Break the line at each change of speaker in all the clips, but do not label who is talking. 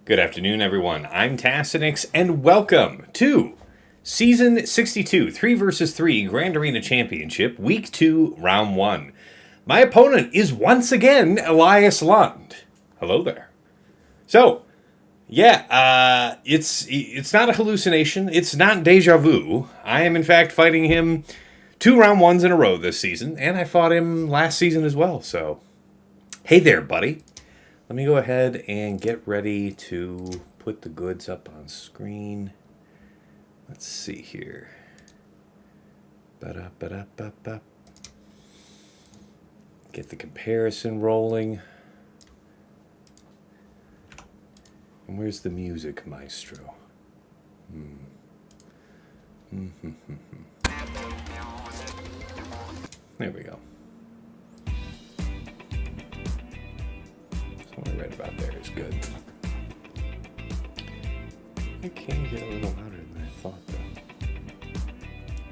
Good afternoon, everyone. I'm Tassinix, and welcome to Season 62, 3 vs 3 Grand Arena Championship, Week 2, Round 1. My opponent is once again Elias Lund. Hello there. So, yeah, it's not a hallucination. It's not deja vu. I am, in fact, fighting him 2 round 1s in a row this season, and I fought him last season as well, so hey there, buddy. Let me go ahead and get ready to put the goods up on screen. Let's see here. Ba-da-ba-da-ba-ba. Get the comparison rolling. And where's the music, maestro? There we go. Right about there is good. I can get a little louder than I thought, though.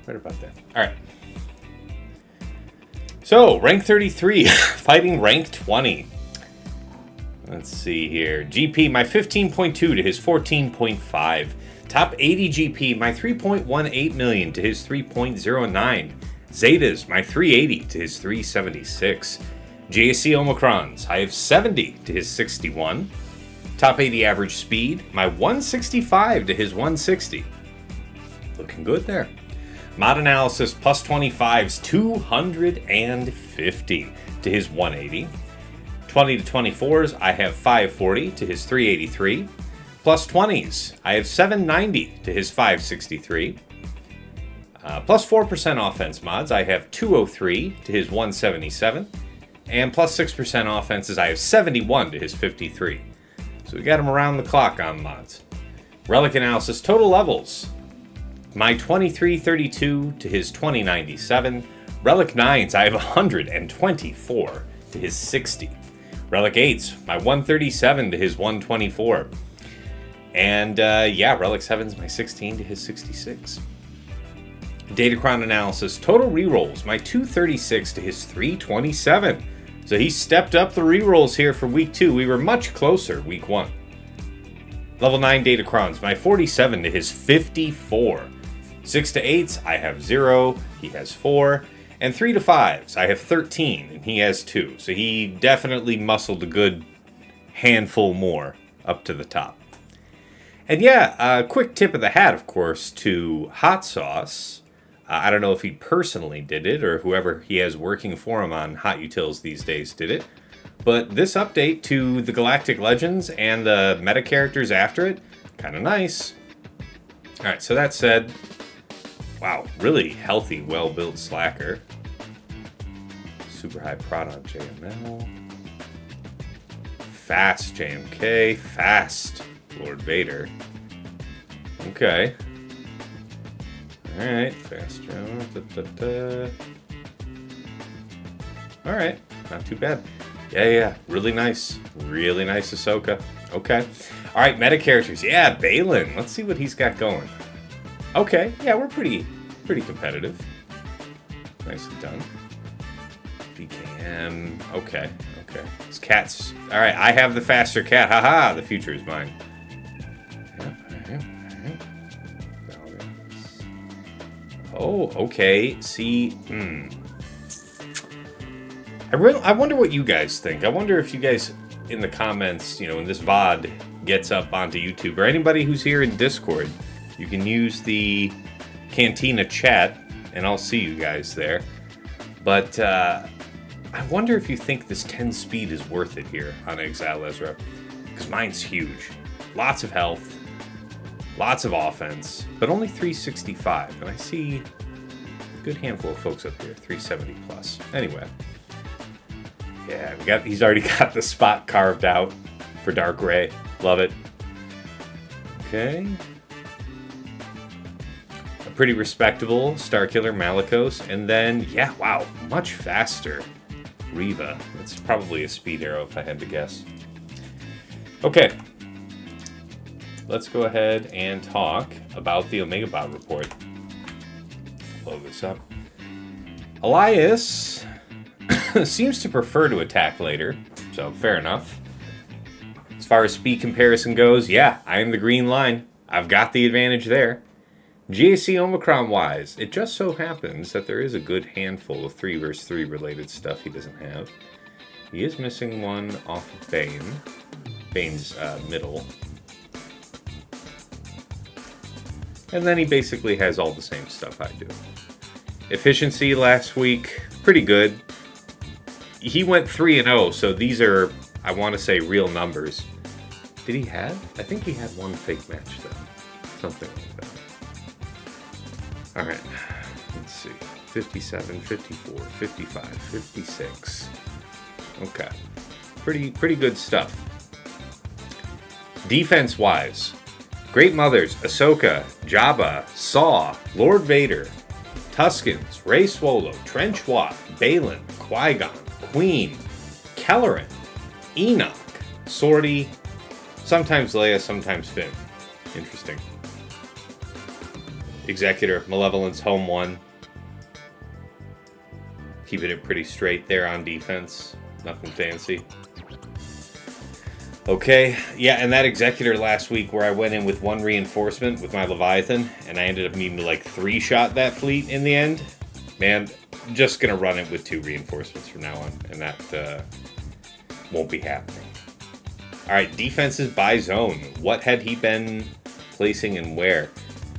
Right about there. All right. So, rank 33, fighting rank 20. Let's see here. GP, my 15.2 to his 14.5. Top 80 GP, my 3.18 million to his 3.09. Zetas, my 380 to his 376. JSC Omicrons, I have 70 to his 61. Top 80 average speed, my 165 to his 160. Looking good there. Mod analysis plus 25s, 250 to his 180. 20 to 24s, I have 540 to his 383. Plus 20s, I have 790 to his 563. Plus 4% offense mods, I have 203 to his 177. And plus 6% offenses, I have 71 to his 53. So we got him around the clock on mods. Relic analysis, total levels. My 2332 to his 2097. Relic 9s, I have 124 to his 60. Relic 8s, my 137 to his 124. And Relic 7s, my 16 to his 66. Datacron analysis, total rerolls, my 236 to his 327. So he stepped up the rerolls here for week 2. We were much closer week 1. Level 9 Datacrons, my 47 to his 54. 6 to 8s, I have 0, he has 4. And 3 to 5s, I have 13, and he has 2. So he definitely muscled a good handful more up to the top. And yeah, a quick tip of the hat, of course, to Hot Sauce. I don't know if he personally did it or whoever he has working for him on Hot Utils these days did it. But this update to the Galactic Legends and the meta characters after it, kind of nice. Alright, so that said, wow, really healthy, well-built Slacker. Super high Prot on JML. Fast JMK, fast Lord Vader. Okay. Alright, fast jump. Alright, not too bad. Yeah, really nice. Really nice Ahsoka. Okay. All right, meta characters. Yeah, Baylan. Let's see what he's got going. Okay, yeah, we're pretty competitive. Nicely done. BKM. Okay. This cat's... All right, I have the faster cat. Haha, the future is mine. Yep, all right. Oh, okay. See, I wonder what you guys think. I wonder if you guys in the comments, when this VOD gets up onto YouTube, or anybody who's here in Discord, you can use the Cantina chat, and I'll see you guys there. But I wonder if you think this 10 speed is worth it here on Exile Ezra. Because mine's huge. Lots of health, lots of offense, but only 365. And I see a good handful of folks up here, 370 plus. Anyway. Yeah, he's already got the spot carved out for Dark Ray. Love it. Okay. A pretty respectable Starkiller Malicos. And then, yeah, wow, much faster Reva. It's probably a speed arrow if I had to guess. Okay. Let's go ahead and talk about the Omega Bot report. Blow this up. Elias seems to prefer to attack later, so fair enough. As far as speed comparison goes, yeah, I am the green line. I've got the advantage there. GAC Omicron-wise, it just so happens that there is a good handful of 3 vs 3 related stuff he doesn't have. He is missing one off of Bane. Bane's middle. And then he basically has all the same stuff I do. Efficiency last week, pretty good. He went 3-0, so these are, I want to say, real numbers. Did he have? I think he had one fake match, though. Something like that. Alright, let's see. 57, 54, 55, 56. Okay. Pretty good stuff. Defense-wise, Great Mothers, Ahsoka, Jabba, Saw, Lord Vader, Tuskens, Rey Swolo, Trench Watt, Baylan, Qui-Gon, Queen, Kelleran, Enoch, Sortie, sometimes Leia, sometimes Finn. Interesting. Executor, Malevolence, Home 1. Keeping it pretty straight there on defense. Nothing fancy. Okay, yeah, and that Executor last week where I went in with 1 reinforcement with my Leviathan, and I ended up needing to 3-shot that fleet in the end. Man, I'm just going to run it with 2 reinforcements from now on, and that won't be happening. Alright, defenses by zone. What had he been placing and where?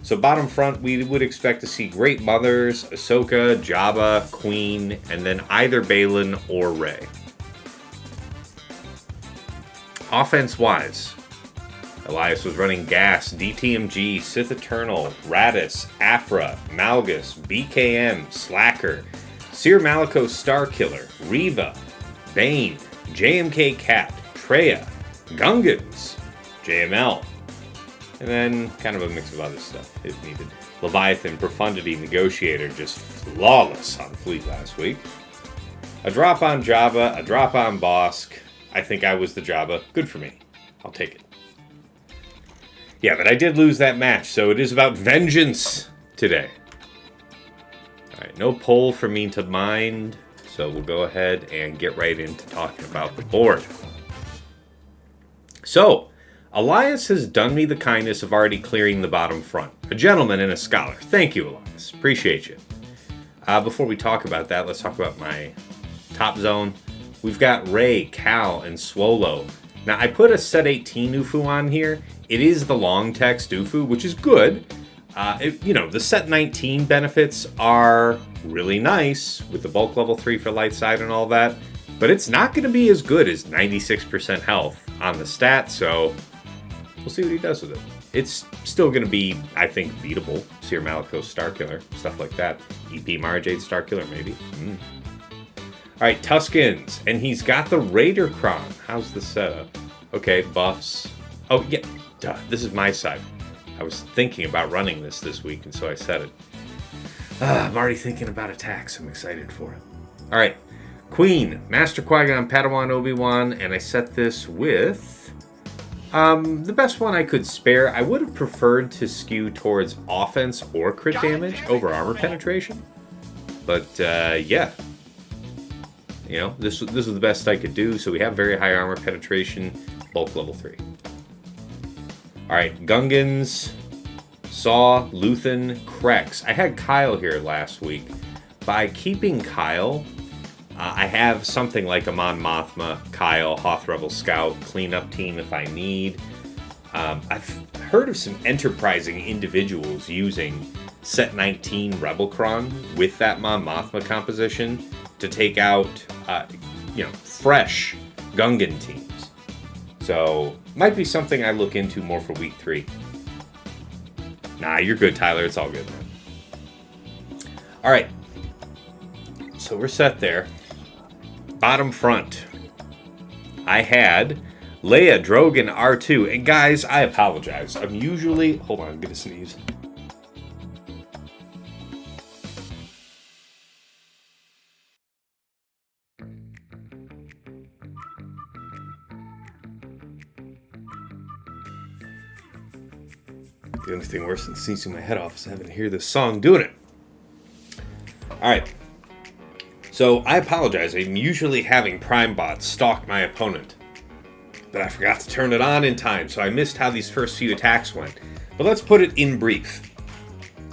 So bottom front, we would expect to see Great Mothers, Ahsoka, Jabba, Queen, and then either Baylan or Rey. Offense-wise, Elias was running Gas, DTMG, Sith Eternal, Raddus, Afra, Malgus, BKM, Slacker, Cere Malicos Starkiller, Reva, Bane, JMK Cat, Traya, Gungans, JML, and then kind of a mix of other stuff if needed. Leviathan, Profundity, Negotiator, just flawless on fleet last week. A drop on Jabba, a drop on Bossk. I think I was the Jabba. Good for me. I'll take it. Yeah, but I did lose that match, so it is about vengeance today. Alright, no poll for me to mind, so we'll go ahead and get right into talking about the board. So, Elias has done me the kindness of already clearing the bottom front. A gentleman and a scholar. Thank you, Elias. Appreciate you. Before we talk about that, let's talk about my top zone. We've got Rey, Cal, and Swolo. Now, I put a set 18 UFU on here. It is the long text UFU, which is good. The set 19 benefits are really nice with the bulk level 3 for light side and all that. But it's not going to be as good as 96% health on the stat, so we'll see what he does with it. It's still going to be, I think, beatable. Cere Malicos Starkiller, stuff like that. EP Marjade Starkiller, maybe. Alright, Tuskens. And he's got the Raider Cron. How's the setup? Okay, buffs. Oh, yeah. Duh, this is my side. I was thinking about running this week, and so I said it. I'm already thinking about attacks. I'm excited for it. Alright. Queen, Master Qui-Gon, Padawan Obi-Wan, and I set this with The best one I could spare, I would have preferred to skew towards offense or crit damage over armor penetration. But, yeah. You know, this was the best I could do, so we have very high armor penetration, bulk level 3. Alright, Gungans, Saw, Luthen, Krex. I had Kyle here last week. By keeping Kyle, I have something like a Mon Mothma, Kyle, Hoth Rebel Scout, cleanup team if I need. I've heard of some enterprising individuals using Set 19 Rebelcron with that Mon Mothma composition to take out, fresh Gungan teams. So, might be something I look into more for week 3. Nah, you're good, Tyler. It's all good, man. All right. So we're set there. Bottom front. I had Leia, Drogon, R2. And guys, I apologize. I'm usually... Hold on, I'm going to sneeze. The only thing worse than sneezing my head off is having to hear this song doing it. Alright. So, I apologize. I'm usually having Prime Bots stalk my opponent. But I forgot to turn it on in time, so I missed how these first few attacks went. But let's put it in brief.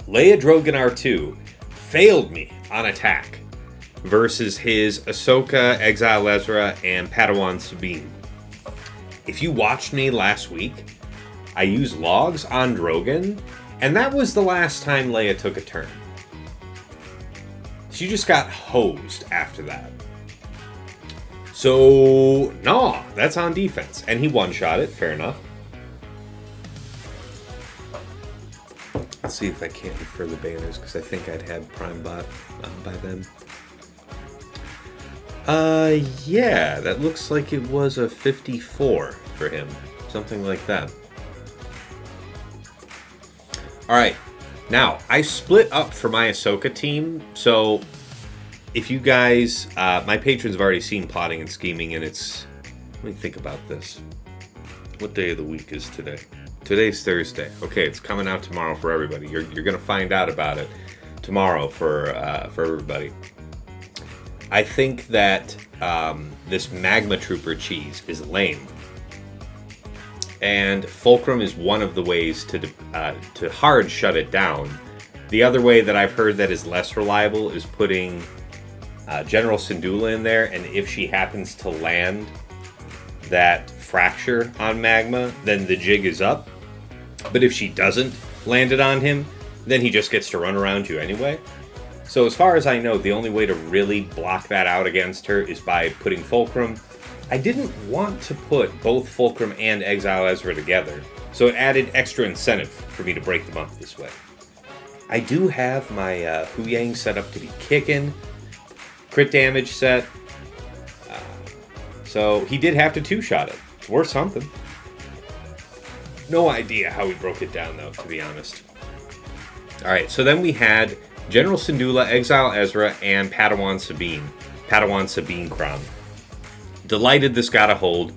Leia, Drogon, R2 failed me on attack versus his Ahsoka, Exile Ezra, and Padawan Sabine. If you watched me last week, I used logs on Drogon, and that was the last time Leia took a turn. She just got hosed after that. So, no, that's on defense. And he one-shot it, fair enough. Let's see if I can't refer the banners, because I think I'd had Prime Bot by then. Yeah, that looks like it was a 54 for him. Something like that. Alright, now, I split up for my Ahsoka team, so if you guys, my patrons have already seen Plotting and Scheming, and it's, let me think about this. What day of the week is today? Today's Thursday. Okay, it's coming out tomorrow for everybody. You're going to find out about it tomorrow for everybody. I think that this Magma Trooper cheese is lame. And Fulcrum is one of the ways to hard shut it down. The other way that I've heard that is less reliable is putting General Syndulla in there, and if she happens to land that fracture on Magma, then the jig is up. But if she doesn't land it on him, then he just gets to run around you anyway. So as far as I know, the only way to really block that out against her is by putting Fulcrum. I didn't want to put both Fulcrum and Exile Ezra together, so it added extra incentive for me to break them up this way. I do have my Hu Yang set up to be kicking, crit damage set, so he did have to two-shot it. It's worth something. No idea how we broke it down, though, to be honest. Alright, so then we had General Syndulla, Exile Ezra, and Padawan Sabine Crown. Delighted this got a hold.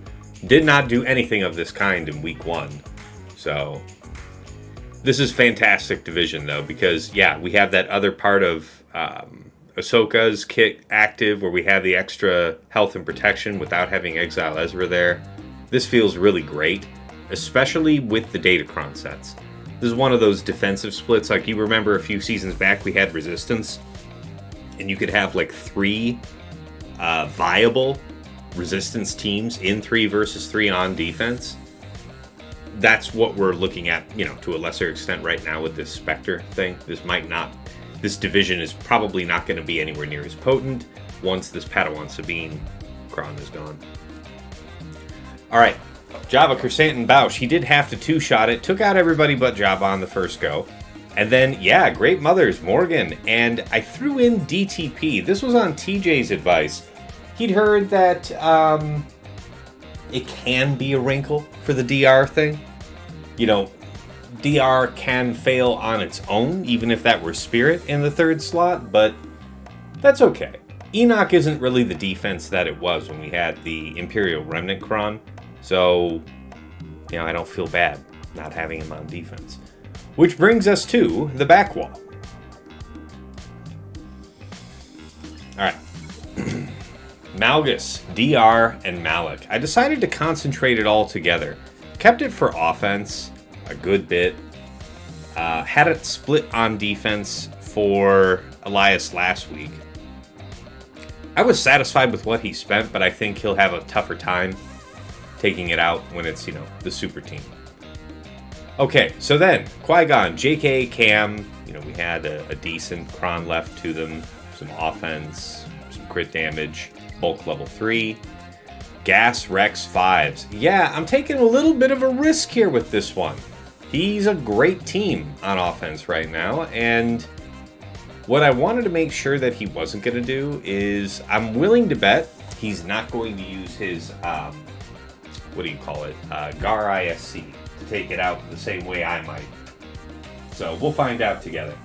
Did not do anything of this kind in week 1. So, this is fantastic division, though, because, yeah, we have that other part of Ahsoka's kit active where we have the extra health and protection without having Exile Ezra there. This feels really great, especially with the Datacron sets. This is one of those defensive splits. Like, you remember a few seasons back we had Resistance, and you could have, like, 3 viable Resistance teams in 3 versus 3 on defense. That's what we're looking at, to a lesser extent right now with this Spectre thing. This division is probably not going to be anywhere near as potent once this Padawan Sabine Kron is gone. Alright, Jabba, Crescent, and Bausch. He did have to two-shot it, took out everybody but Jabba on the first go. And then, yeah, Great Mothers, Morgan, and I threw in DTP. This was on TJ's advice. He'd heard that it can be a wrinkle for the DR thing. DR can fail on its own, even if that were Spirit in the 3rd slot, but that's okay. Enoch isn't really the defense that it was when we had the Imperial Remnant Kron, so you know, I don't feel bad not having him on defense. Which brings us to the back wall. All right. Malgus, DR, and Malik. I decided to concentrate it all together. Kept it for offense a good bit. Had it split on defense for Elias last week. I was satisfied with what he spent, but I think he'll have a tougher time taking it out when it's, you know, the super team. Okay, so then, Qui-Gon, JK, Cam, you know, we had a decent cron left to them, some offense, some crit damage, bulk level 3, Gas Rex 5s. Yeah, I'm taking a little bit of a risk here with this one. He's a great team on offense right now, and what I wanted to make sure that he wasn't going to do is I'm willing to bet he's not going to use his, what do you call it, GAR ISC to take it out the same way I might. So we'll find out together.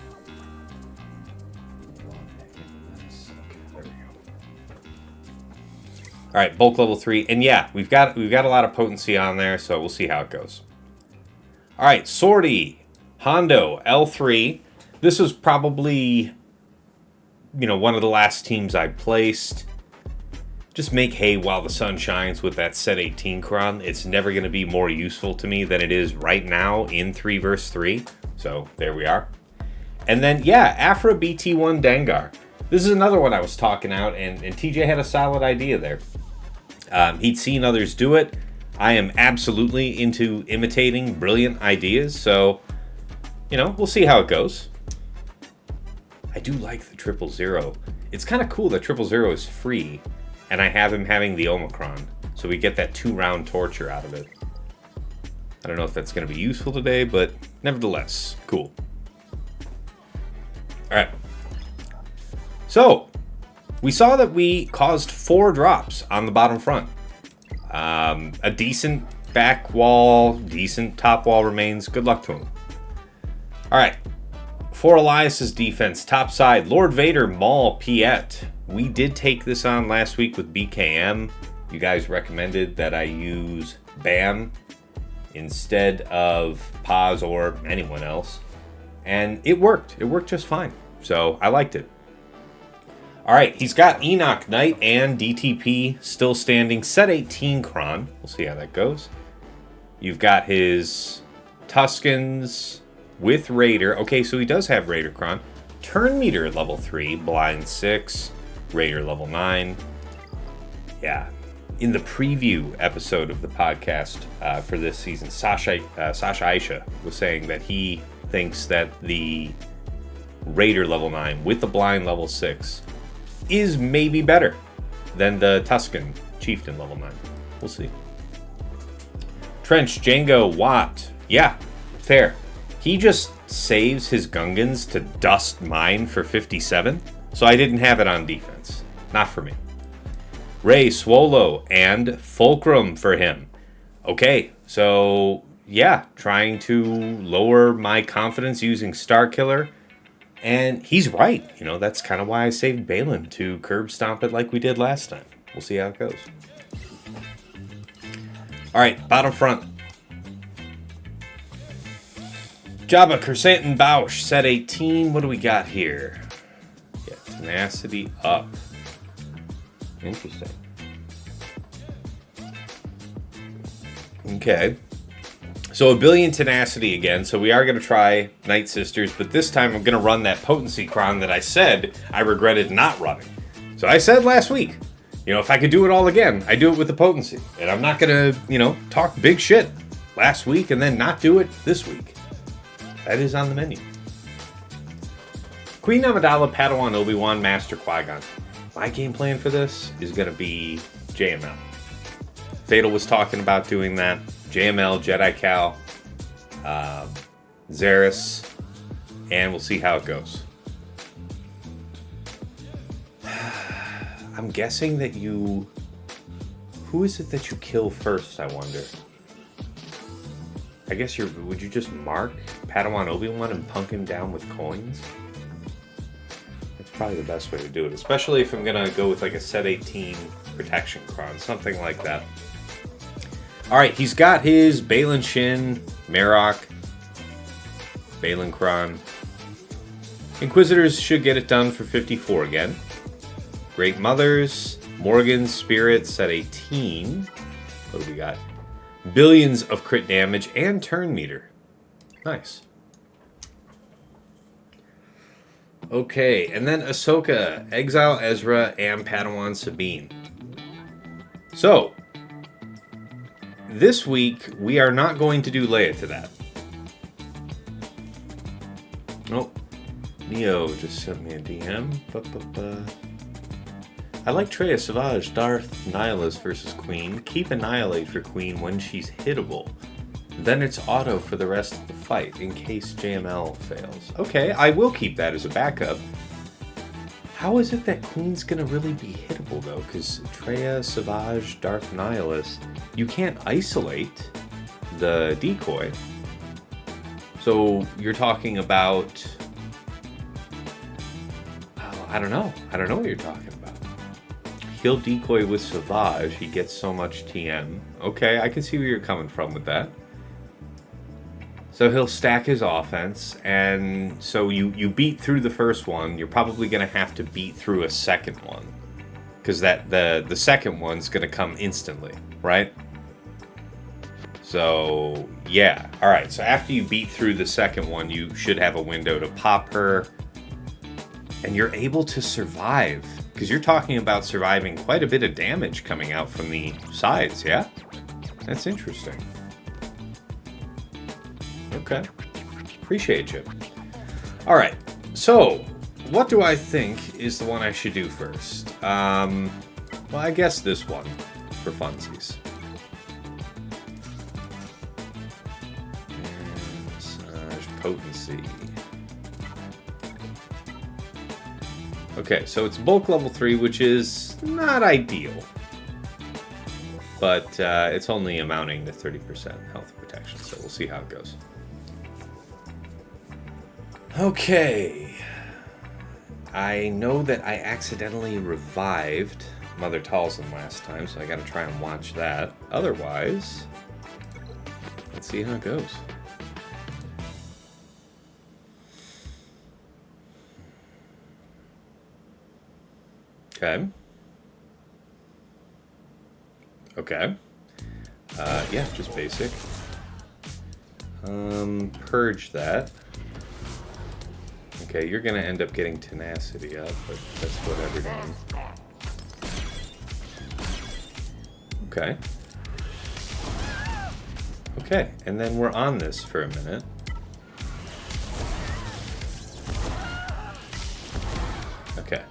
All right, bulk level 3, and yeah, we've got a lot of potency on there, so we'll see how it goes. All right, Sortie, Hondo, L3. This was probably, you know, one of the last teams I placed. Just make hay while the sun shines with that set 18 cron. It's never going to be more useful to me than it is right now in 3 vs 3. So there we are. And then, yeah, Afra BT1 Dengar. This is another one I was talking out, and TJ had a solid idea there. He'd seen others do it. I am absolutely into imitating brilliant ideas, so, you know, we'll see how it goes. I do like the 000. It's kind of cool that 000 is free, and I have him having the Omicron, so we get that 2-round torture out of it. I don't know if that's going to be useful today, but nevertheless, cool. Alright. So, we saw that we caused 4 drops on the bottom front. A decent back wall, decent top wall remains. Good luck to him. Alright. For Elias's defense, top side, Lord Vader, Maul, Piet. We did take this on last week with BKM. You guys recommended that I use Bam instead of Paz or anyone else. And it worked. It worked just fine. So I liked it. Alright, he's got Enoch, Knight, and DTP still standing. Set 18 cron. We'll see how that goes. You've got his Tuskens with Raider. Okay, so he does have Raider cron. Turn meter level 3, blind 6, Raider level 9. Yeah. In the preview episode of the podcast for this season, Sasha Aisha was saying that he thinks that the Raider level 9 with the blind level 6 is maybe better than the Tusken Chieftain level 9. We'll see. Trench, Django, Watt. Yeah, fair. He just saves his Gungans to dust mine for 57, so I didn't have it on defense. Not for me. Ray, Swolo, and Fulcrum for him. Okay, so yeah, trying to lower my confidence using Starkiller. And he's right. You know, that's kind of why I saved Baylan to curb stomp it like we did last time. We'll see how it goes. All right, bottom front. Jabba, Cursant, and Bausch, set 18. What do we got here? Yeah, tenacity up. Interesting. Okay. So a billion tenacity again, so we are going to try Night Sisters, but this time I'm going to run that potency cron that I said I regretted not running. So I said last week, you know, if I could do it all again, I do it with the potency. And I'm not going to, you know, talk big shit last week and then not do it this week. That is on the menu. Queen Amidala, Padawan, Obi-Wan, Master, Qui-Gon. My game plan for this is going to be JML. Fatal was talking about doing that. JML, Jedi Cal, Xeris, and we'll see how it goes. I'm guessing that you... Who is it that you kill first, I wonder? I guess would you just mark Padawan Obi-Wan and punk him down with coins? That's probably the best way to do it, especially if I'm going to go with like a set 18 protection cron, something like that. Alright, he's got his Baylan Shin, Marok, Baylan Kron. Inquisitors should get it done for 54 again. Great Mothers, Morgan's Spirits at 18. What do we got? Billions of crit damage and turn meter. Nice. Okay, and then Ahsoka, Exile Ezra, and Padawan Sabine. So, this week, we are not going to do Leia to that. Nope. Neo just sent me a DM. I like Traya Savage, Darth, Nihilus versus Queen. Keep Annihilate for Queen when she's hittable. Then it's auto for the rest of the fight in case JML fails. Okay, I will keep that as a backup. How is it that Queen's gonna really be hittable though? Because Traya, Savage, Darth, Nihilus, you can't isolate the decoy. So you're talking about... Oh, I don't know. I don't know what you're talking about. He'll decoy with Savage. He gets so much TM. Okay, I can see where you're coming from with that. So he'll stack his offense, and so you beat through the first one. You're probably going to have to beat through a second one, because the second one's going to come instantly, right? So yeah, all right. So after you beat through the second one, you should have a window to pop her, and you're able to survive, because you're talking about surviving quite a bit of damage coming out from the sides. Yeah, that's interesting. Okay. Appreciate you. Alright, so what do I think is the one I should do first? Well, I guess this one for funsies. Massage potency. Okay, so it's bulk level 3, which is not ideal. But it's only amounting to 30% health protection, so we'll see how it goes. Okay, I know that I accidentally revived Mother Talzin last time, so I gotta try and watch that. Otherwise, let's see how it goes. Okay. Okay. Yeah, just basic. Purge that. Okay, you're gonna end up getting tenacity up, but that's whatever, man. Okay. Okay, and then we're on this for a minute. Okay.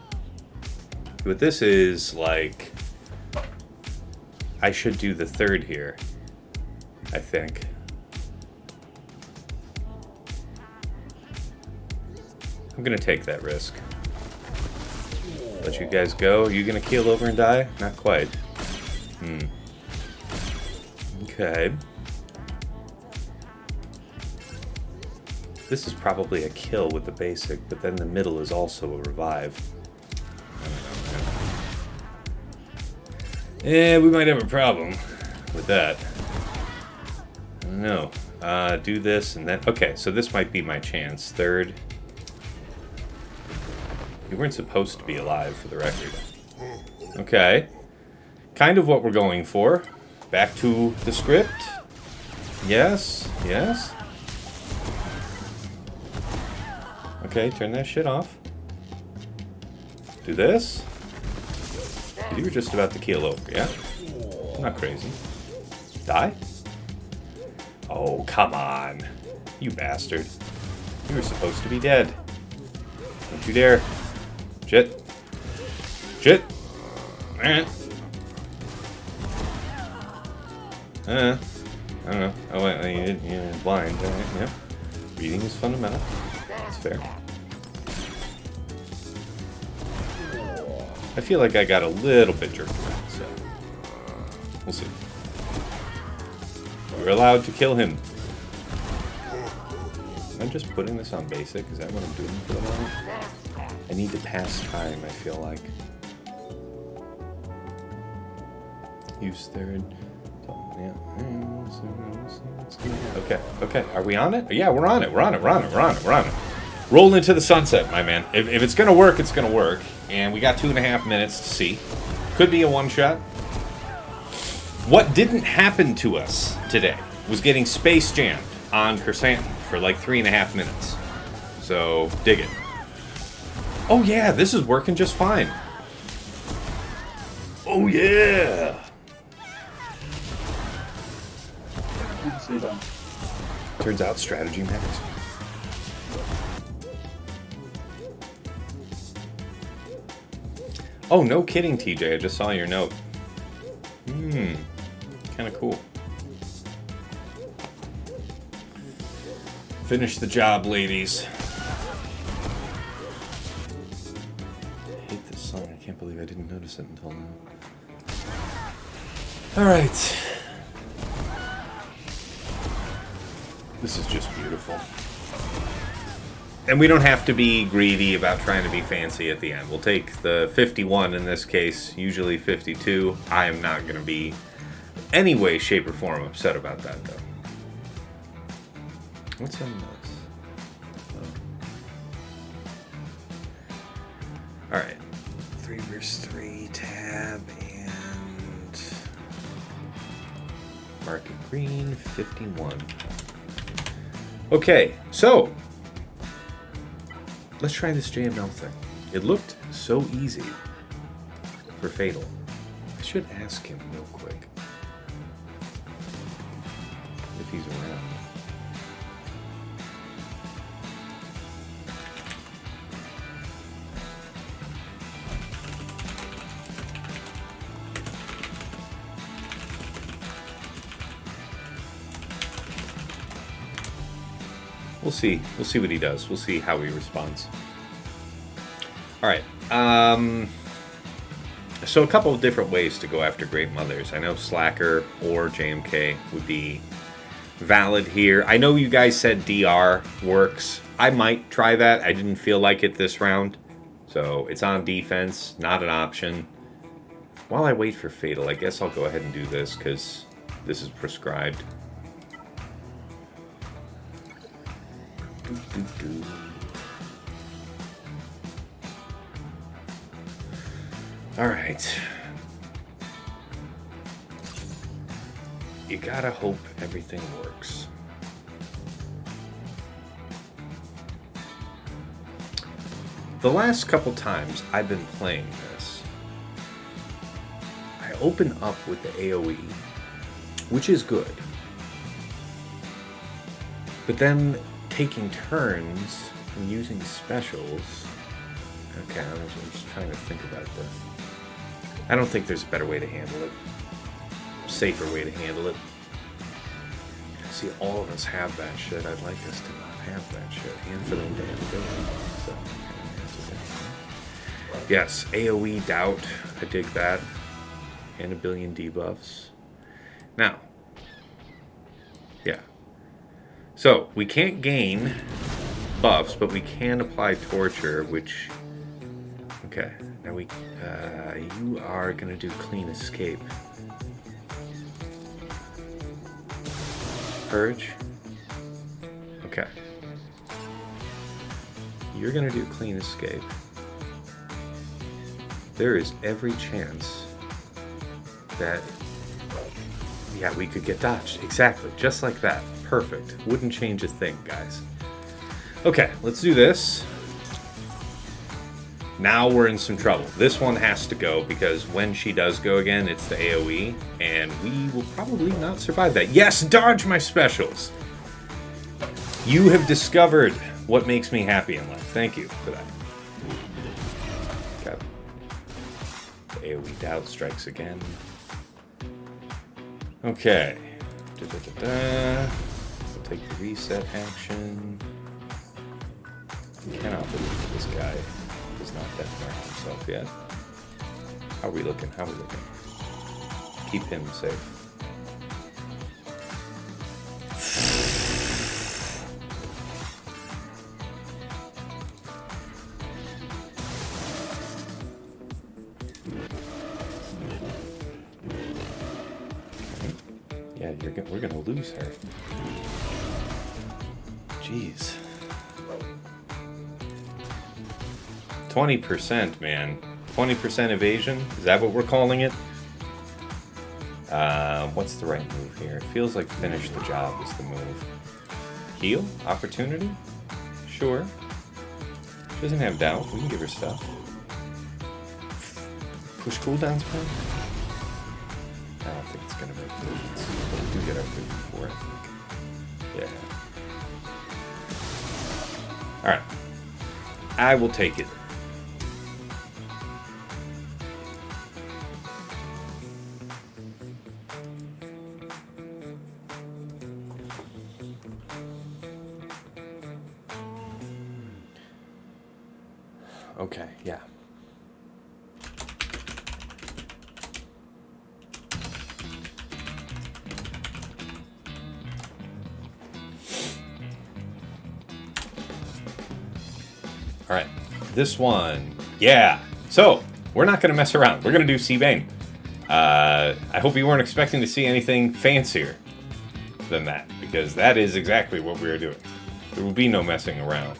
What this is, like... I should do the third here, I think. I'm gonna take that risk. Let you guys go. Are you gonna keel over and die? Not quite. Okay. This is probably a kill with the basic, but then the middle is also a revive. I don't know, man. Yeah, we might have a problem with that. I don't know. Do this and then... Okay, so this might be my chance. Third. You weren't supposed to be alive, for the record. Okay. Kind of what we're going for. Back to the script. Yes, yes. Okay, turn that shit off. Do this. You were just about to keel over, yeah? I'm not crazy. Die? Oh, come on. You bastard. You were supposed to be dead. Don't you dare. Shit. Shit. I don't know. Oh, wait, you're blind. All right, yep. Reading is fundamental. That's fair. I feel like I got a little bit jerked around, so we'll see. We're allowed to kill him. Am I just putting this on basic? Is that what I'm doing for the moment? I need to pass time, I feel like. Use third. Yeah. Okay. Okay. Are we on it? Yeah, we're on it. We're on it. We're on it. We're on it. We're on it. Roll into the sunset, my man. If it's gonna work, it's gonna work. And we got 2.5 minutes to see. Could be a one-shot. What didn't happen to us today was getting space jammed on Chrysanthemum for like 3.5 minutes. So, dig it. Oh yeah, this is working just fine. Oh yeah! Turns out strategy matters. Oh, no kidding, TJ. I just saw your note. Kind of cool. Finish the job, ladies. I hate this song. I can't believe I didn't notice it until now. Alright. This is just beautiful. And we don't have to be greedy about trying to be fancy at the end. We'll take the 51 in this case, usually 52. I am not going to be any way, shape, or form upset about that, though. What's in this? Oh. Alright. 3 versus 3, tab, and mark it green, 51. Okay, so let's try this JML thing. It looked so easy for Fatal. I should ask him real quick if he's around. We'll see. We'll see what he does. We'll see how he responds. All right. So a couple of different ways to go after Great Mothers. I know Slacker or JMK would be valid here. I know you guys said DR works. I might try that. I didn't feel like it this round. So it's on defense, not an option. While I wait for Fatal, I guess I'll go ahead and do this because this is prescribed. All right. You gotta hope everything works. The last couple times I've been playing this, I open up with the AoE, which is good. But then taking turns and using specials. Okay, I'm just trying to think about this. I don't think there's a better way to handle it. Safer way to handle it. See, all of us have that shit. I'd like us to not have that shit. And for them to have ability. So, yes, AoE doubt. I dig that. And a billion debuffs. Now. Yeah. So, we can't gain buffs, but we can apply torture, which... Okay, now we... you are going to do clean escape. Purge? Okay. You're going to do clean escape. There is every chance that... Yeah, we could get dodged. Exactly, just like that. Perfect. Wouldn't change a thing, guys. Okay, let's do this. Now we're in some trouble. This one has to go because when she does go again, it's the AoE, and we will probably not survive that. Yes, dodge my specials! You have discovered what makes me happy in life. Thank you for that. Okay. The AoE doubt strikes again. Okay. Da-da-da-da. We'll take the reset action. I cannot believe this guy is not death mark himself yet. How are we looking? How are we looking? Keep him safe. Yeah, we're gonna lose her. Jeez. 20%, man. 20% evasion? Is that what we're calling it? What's the right move here? It feels like finish the job is the move. Heal? Opportunity? Sure. She doesn't have doubt. We can give her stuff. Push cooldowns, man? I don't think it's going to make a difference. But we do get our 54, I think. Yeah. Alright. I will take it. Okay, yeah. All right, this one, yeah. So, we're not going to mess around. We're going to do see Bane. I hope you weren't expecting to see anything fancier than that, because that is exactly what we are doing. There will be no messing around.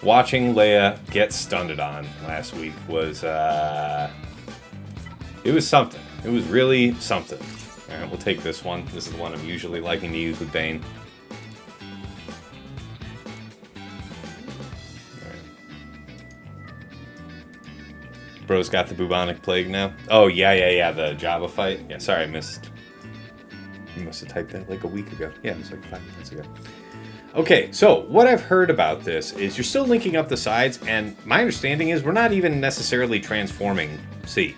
Watching Leia get stunned on last week was, it was something. It was really something. All right, we'll take this one. This is the one I'm usually liking to use with Bane. Bro's got the bubonic plague now. Oh, yeah, the Jabba fight. Yeah, sorry, I missed. You must have typed that like a week ago. Yeah, it was like 5 minutes ago. Okay, so what I've heard about this is you're still linking up the sides, and my understanding is we're not even necessarily transforming C.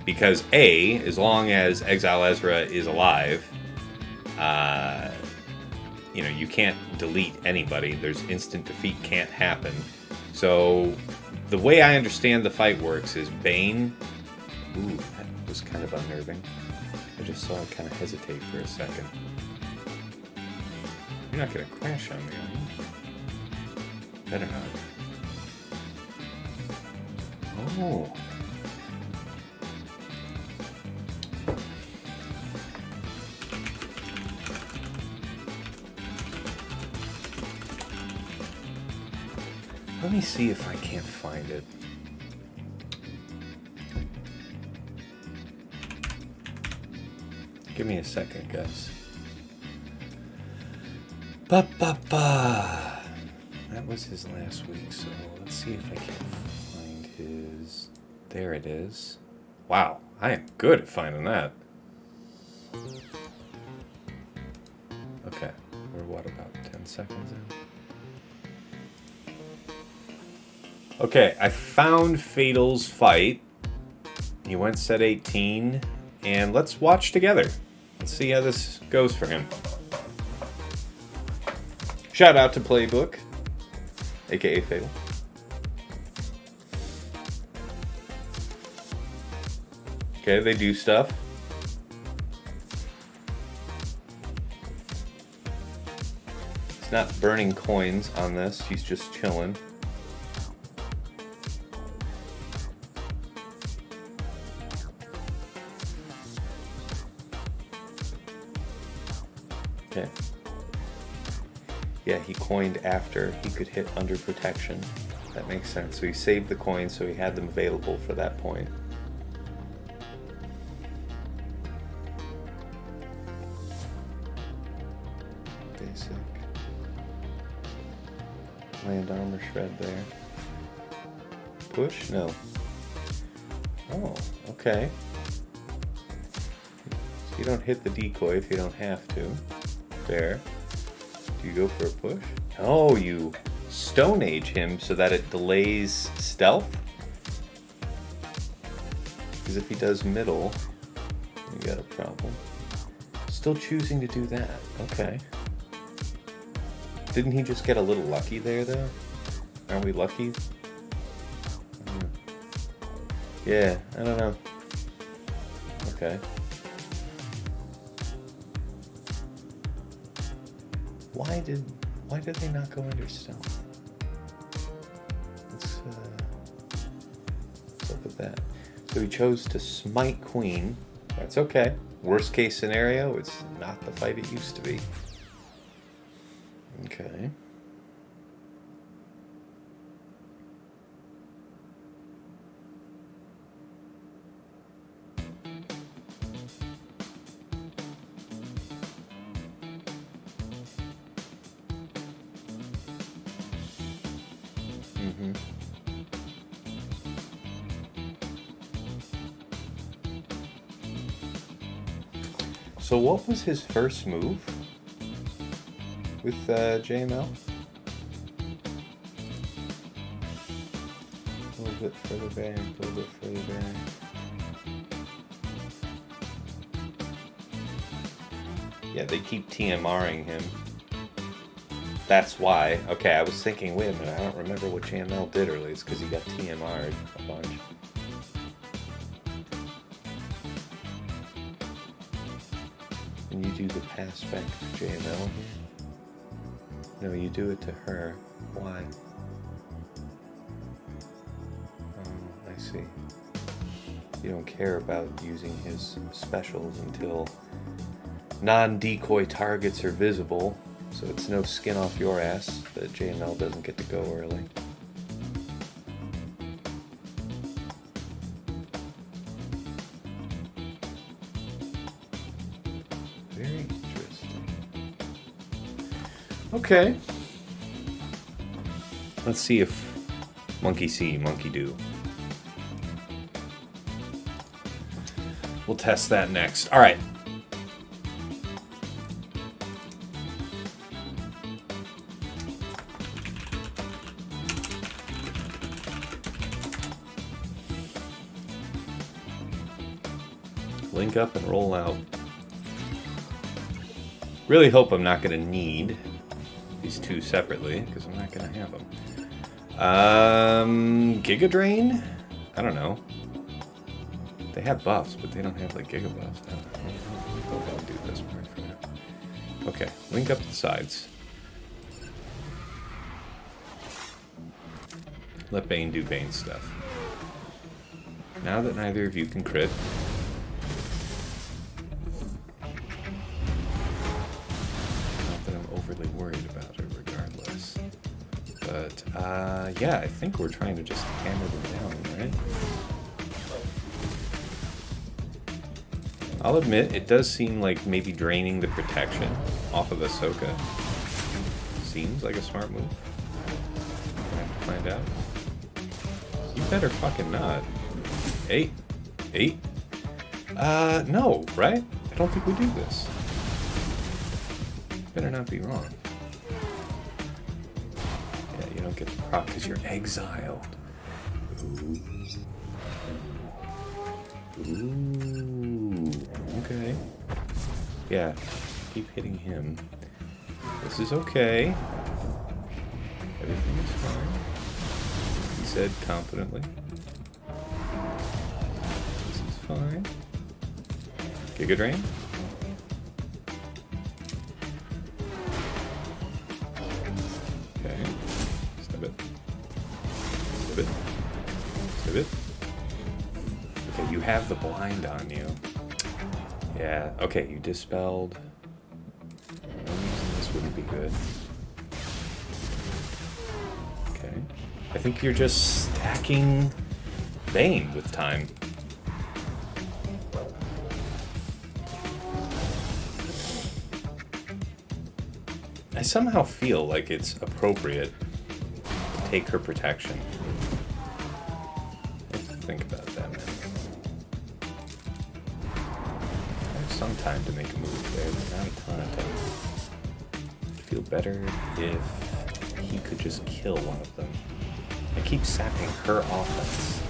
Because A, as long as Exile Ezra is alive, you can't delete anybody. There's instant defeat can't happen. So the way I understand the fight works is Bane... Ooh, that was kind of unnerving. I just saw it kind of hesitate for a second. You're not going to crash on me, are you? Better not. Oh. Let me see if I can't find it. Give me a second, guys. Ba-ba-ba. That was his last week, so let's see if I can find his... There it is. Wow, I am good at finding that. Okay, we're what, about 10 seconds in? Okay, I found Fatal's fight. He went set 18, and let's watch together. Let's see how this goes for him. Shout out to Playbook, aka Fatal. Okay, they do stuff. He's not burning coins on this, he's just chilling. Okay. Yeah, he coined after he could hit under protection. That makes sense. So he saved the coins so he had them available for that point. Basic. Land armor shred there. Push? No. Oh, okay. So you don't hit the decoy if you don't have to. Fair. Do you go for a push? Oh, you Stone Age him so that it delays stealth? Because if he does middle, you got a problem. Still choosing to do that. Okay. Didn't he just get a little lucky there, though? Aren't we lucky? Yeah, I don't know. Okay. Why did they not go under stealth? Let's look at that. So he chose to smite Queen. That's okay. Worst case scenario, it's not the fight it used to be. Okay. So what was his first move with JML? A little bit further back, a little bit further back. Yeah, they keep TMRing him. That's why. Okay, I was thinking, wait a minute, I don't remember what JML did earlier. It's because he got TMR'd a bunch. And you do the pass back to JML here? No, you do it to her. Why? I see. You don't care about using his specials until non-decoy targets are visible, so it's no skin off your ass that JML doesn't get to go early. Very interesting. Okay. Let's see if monkey see, monkey do. We'll test that next. All right. Link up and roll out. Really hope I'm not going to need these two separately, because I'm not going to have them. Giga Drain? I don't know. They have buffs, but they don't have like Giga buffs. I don't know. I'll do this part for now. Okay, link up the sides. Let Bane do Bane stuff. Now that neither of you can crit, yeah, I think we're trying to just hammer them down, right? I'll admit, it does seem like maybe draining the protection off of Ahsoka seems like a smart move. I have to find out. You better fucking not. 8? No, right? I don't think we do this. Better not be wrong. Get the prop because you're exiled. Ooh. Okay. Yeah. Keep hitting him. This is okay. Everything is fine. He said confidently. This is fine. Giga Drain. Okay, you have the blind on you. Yeah, okay, you dispelled. No reason this wouldn't be good. Okay. I think you're just stacking Bane with time. I somehow feel like it's appropriate to take her protection. Think about that, man. I have some time to make a move there, but not a ton of time. I'd feel better if he could just kill one of them. I keep sapping her offense.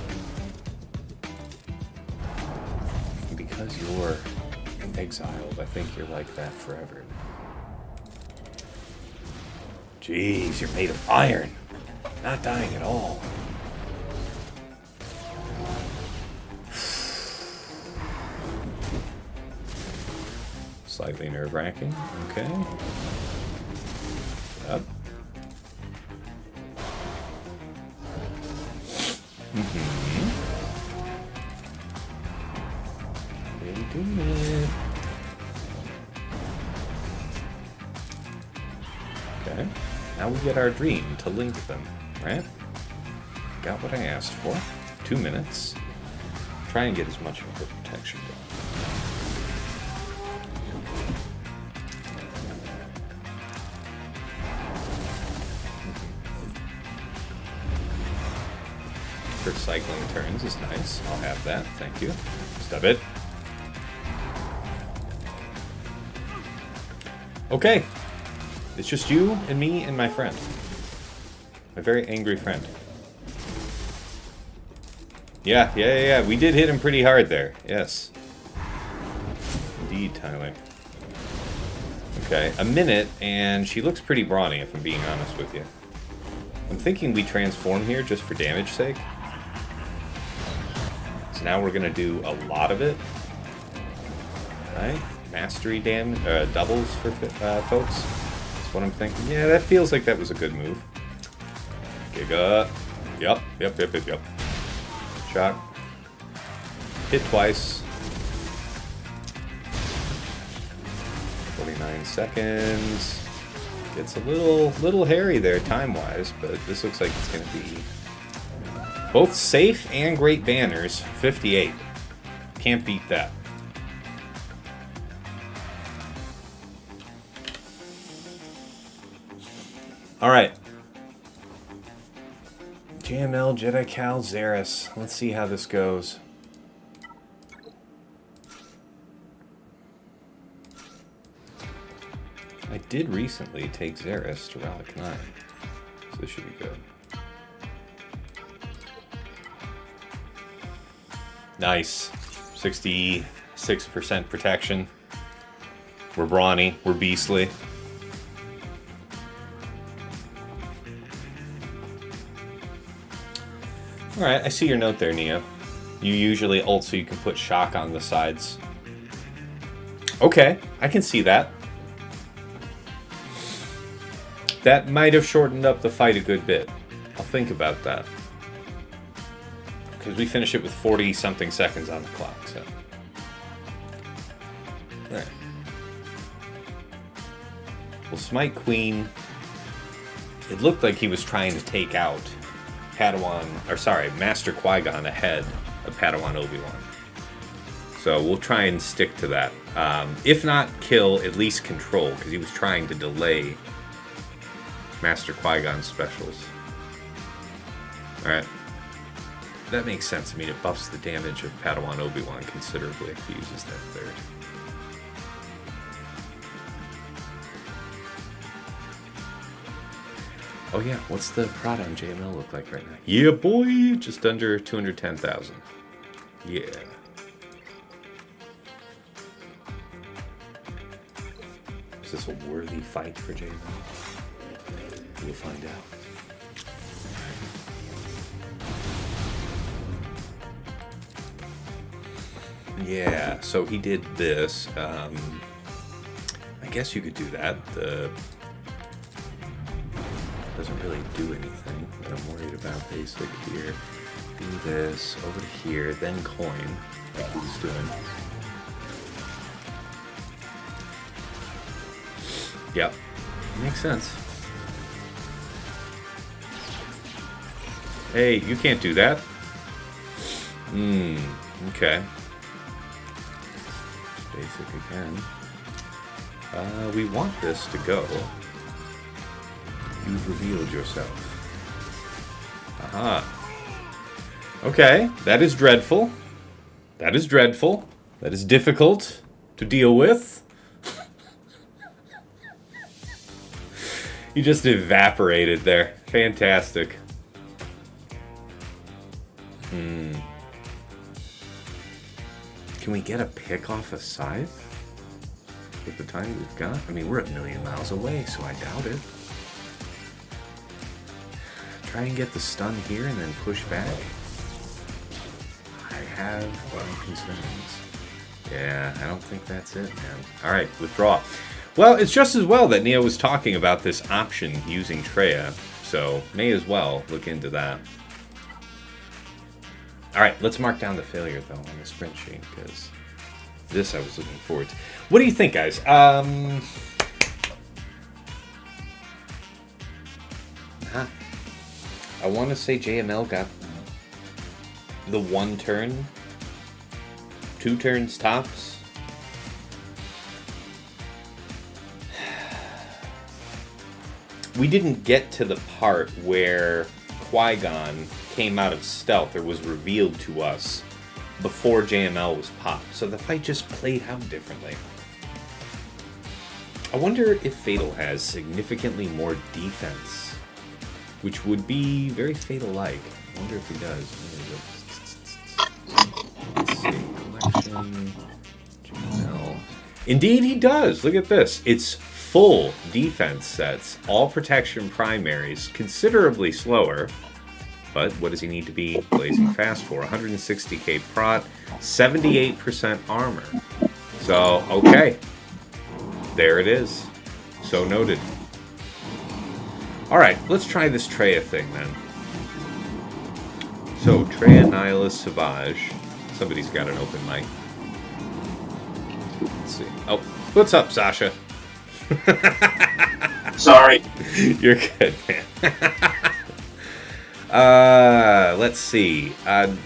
And because you're exiled, I think you're like that forever. Jeez, you're made of iron. Not dying at all. Slightly nerve-wracking. Okay. Up. Really minute. Okay. Now we get our dream to link them, right? Got what I asked for. 2 minutes. Try and get as much of her protection going. Her cycling turns is nice. I'll have that. Thank you. Stub it. Okay. It's just you and me and my friend. My very angry friend. Yeah. We did hit him pretty hard there. Yes. Indeed, Tyler. Okay, a minute, and she looks pretty brawny, if I'm being honest with you. I'm thinking we transform here just for damage sake. So now we're going to do a lot of it. Right? Mastery doubles for folks. That's what I'm thinking. Yeah, that feels like that was a good move. Giga. Yep. Shock. Hit twice. 49 seconds. It's a little hairy there time-wise, but this looks like it's going to be both safe and great banners. 58. Can't beat that. All right. JML, Jedi Cal, Xeris. Let's see how this goes. I did recently take Xeris to Relic 9, so this should be good. Nice. 66% protection. We're brawny. We're beastly. Alright, I see your note there, Neo. You usually ult so you can put shock on the sides. Okay, I can see that. That might have shortened up the fight a good bit. I'll think about that. Because we finish it with 40-something seconds on the clock, so. Alright. Well, Smite Queen. It looked like he was trying to take out Master Qui-Gon ahead of Padawan Obi-Wan. So we'll try and stick to that. If not kill, at least control, because he was trying to delay Master Qui-Gon specials. Alright. That makes sense. I mean, it buffs the damage of Padawan Obi-Wan considerably if he uses that third. Oh yeah, what's the Prot on JML look like right now? Yeah, boy! Just under 210,000. Yeah. Is this a worthy fight for JML? We'll find out. Yeah, so he did this. I guess you could do that. Doesn't really do anything, but I'm worried about basic here. Do this over to here, then coin, like he was doing. Yep, makes sense. Hey, you can't do that. Okay. Basic again. We want this to go. You've revealed yourself. Aha. Okay, that is dreadful. That is dreadful. That is difficult to deal with. You just evaporated there. Fantastic. Can we get a pick off a scythe? With the time we've got? I mean, we're a million miles away, so I doubt it. Try and get the stun here and then push back. I have my concerns. Yeah, I don't think that's it, man. Alright, withdraw. Well, it's just as well that Neo was talking about this option using Traya, so may as well look into that. Alright, let's mark down the failure, though, on the sprint sheet, because This I was looking forward to. What do you think, guys? I want to say JML got the 1 turn, 2 turns tops. We didn't get to the part where Qui-Gon came out of stealth or was revealed to us before JML was popped, so the fight just played out differently. I wonder if Fatal has significantly more defense, which would be very Fatal-like. I wonder if he does. Let's see, collection, JML. Indeed he does! Look at this. It's full defense sets, all protection primaries, considerably slower. But what does he need to be blazing fast for? 160k prot, 78% armor. So, okay. There it is. So noted. Alright, let's try this Traya thing then. So, Traya, Nihilus, Savage. Somebody's got an open mic. Let's see. Oh, what's up, Sasha?
Sorry.
You're good, man. Let's see.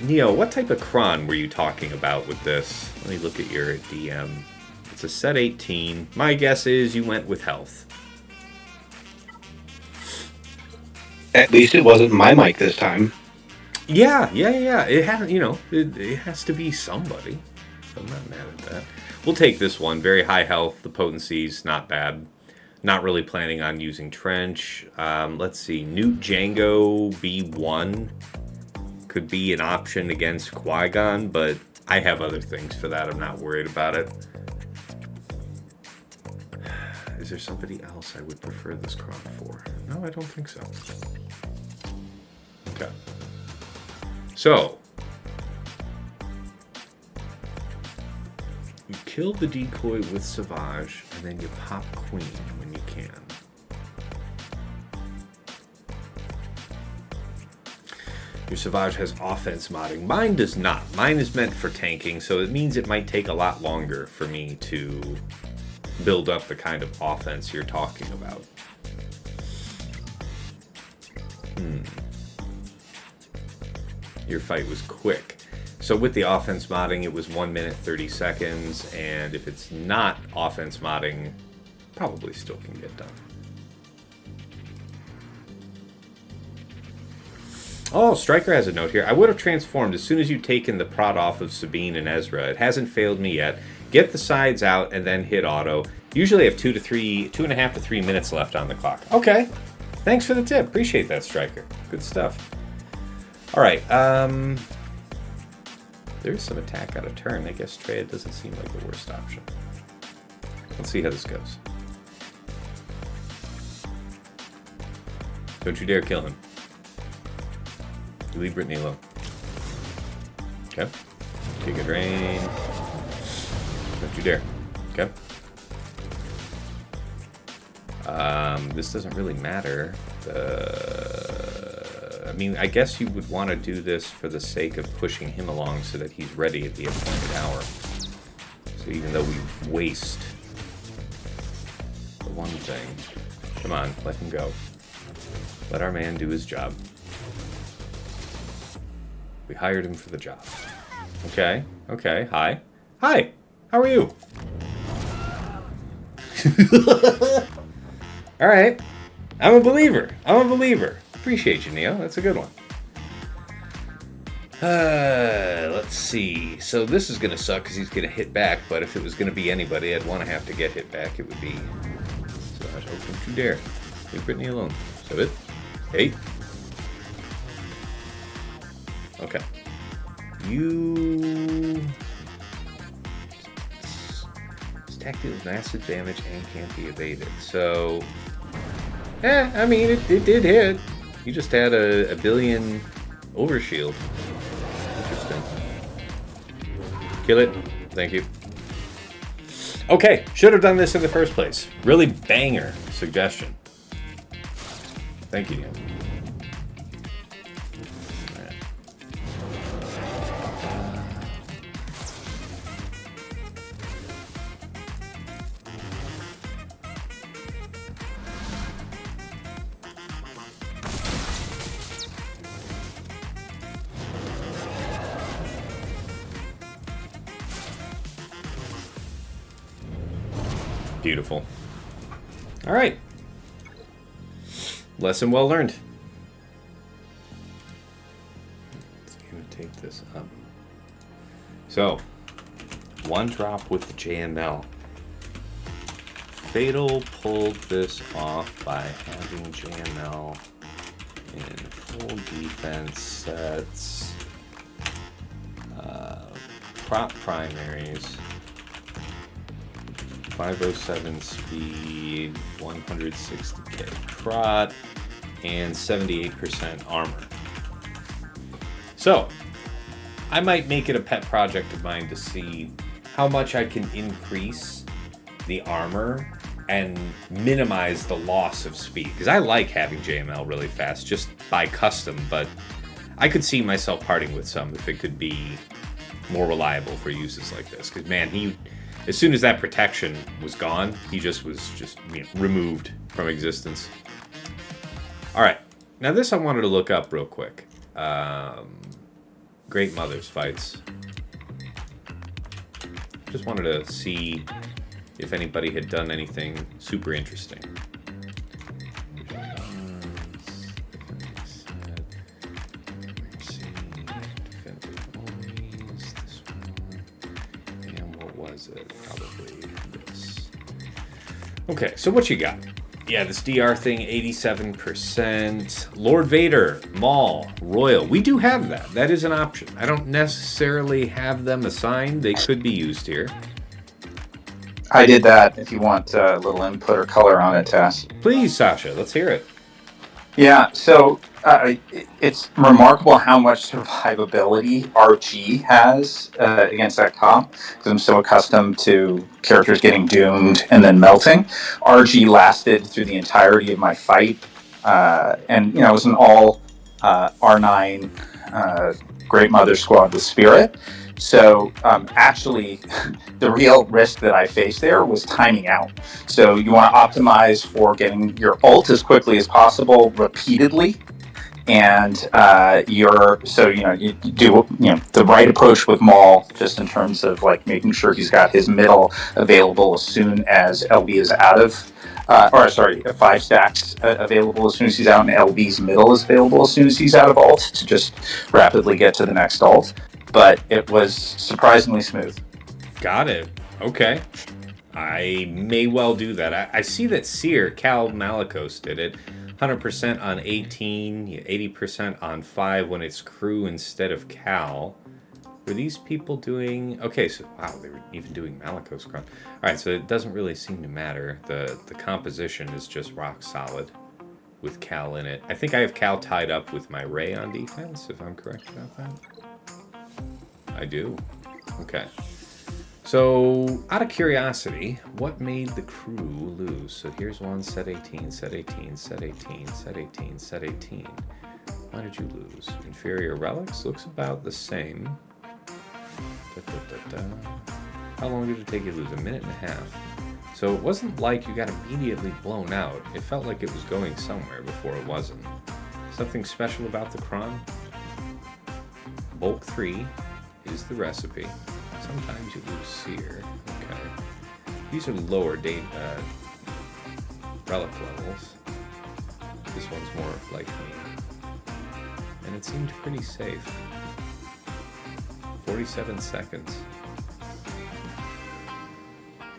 Neo, what type of cron were you talking about with this? Let me look at your DM. It's a set 18. My guess is you went with health.
At least it wasn't my mic this time.
Yeah. It has, it has to be somebody. I'm not mad at that. We'll take this one. Very high health. The potency's not bad. Not really planning on using Trench. Let's see. Newt Django B1 could be an option against Qui-Gon, but I have other things for that. I'm not worried about it. Is there somebody else I would prefer this cron for? No, I don't think so. Okay. So, you kill the decoy with Savage, and then you pop Queen when you can. Your Savage has offense modding. Mine does not. Mine is meant for tanking, so it means it might take a lot longer for me to build up the kind of offense you're talking about. Your fight was quick. So with the offense modding, it was 1 minute 30 seconds, and if it's not offense modding, probably still can get done. Oh, Stryker has a note here. I would have transformed as soon as you'd taken the prod off of Sabine and Ezra. It hasn't failed me yet. Get the sides out and then hit auto. Usually I have 2.5 to 3 minutes left on the clock. Okay. Thanks for the tip. Appreciate that, Stryker. Good stuff. All right. There's some attack out of turn. I guess Traya doesn't seem like the worst option. Let's see how this goes. Don't you dare kill him. You leave Brittany alone. Okay. Take a drain. Don't you dare. Okay. This doesn't really matter. I mean, I guess you would want to do this for the sake of pushing him along so that he's ready at the appointed hour. So even though we waste the one thing, come on, let him go. Let our man do his job. We hired him for the job. Okay, okay, hi. Hi, how are you? Alright, I'm a believer. Appreciate you, Neo. That's a good one. Let's see. So this is going to suck because he's going to hit back, but if it was going to be anybody, I'd want to have to get hit back. It would be... So I don't you dare. Leave Brittany alone. Is that it? Hey. Okay. You... This attack deals massive damage and can't be evaded. So... I mean, it did hit. You just had a billion overshield. Interesting. Kill it. Thank you. Okay, should have done this in the first place. Really banger suggestion. Thank you, Neil. Beautiful. All right. Lesson well learned. It's going to take this up. So, one drop with the JML. Fatal pulled this off by having JML in full defense sets. Prot primaries. 507 speed, 160k Prot, and 78% armor. So, I might make it a pet project of mine to see how much I can increase the armor and minimize the loss of speed. Because I like having JML really fast, just by custom, but I could see myself parting with some if it could be more reliable for uses like this. Because, man, as soon as that protection was gone, he was removed from existence. All right. Now, this I wanted to look up real quick. Great Mothers fights. Just wanted to see if anybody had done anything super interesting. Probably this. Okay, so what you got? Yeah, this DR thing, 87%. Lord Vader, Maul, Royal. We do have that. That is an option. I don't necessarily have them assigned. They could be used here.
I did that if you want a little input or color on it, Tess.
Please, Sasha, let's hear it.
Yeah, so it's remarkable how much survivability RG has against that comp, because I'm so accustomed to characters getting doomed and then melting. RG lasted through the entirety of my fight, and it was an all R9 Great Mother squad with Spirit. So actually, the real risk that I faced there was timing out. So you want to optimize for getting your ult as quickly as possible, repeatedly, and you do the right approach with Maul, just in terms of like making sure he's got his middle available as soon as LB is out of. 5 stacks available as soon as he's out, and LB's middle is available as soon as he's out of ult, to just rapidly get to the next ult. But it was surprisingly smooth.
Got it. Okay. I may well do that. I see that Cere, Cal Malicos did it. 100% on 18, 80% on 5 when it's crew instead of Cal. Were these people doing... Okay, so wow, they were even doing Malicos Crown. Alright, so it doesn't really seem to matter. The composition is just rock solid with Cal in it. I think I have Cal tied up with my Ray on defense, if I'm correct about that. I do. Okay. So, out of curiosity, what made the crew lose? So here's one, set 18, set 18, set 18, set 18, set 18. Why did you lose? Inferior relics? Looks about the same. How long did it take you to lose? 1.5 minutes. So it wasn't like you got immediately blown out. It felt like it was going somewhere before it wasn't. Something special about the Kron? Bulk 3 is the recipe. Sometimes you lose Cere. Okay. These are lower date relic levels. This one's more like me. And it seemed pretty safe. 47 seconds.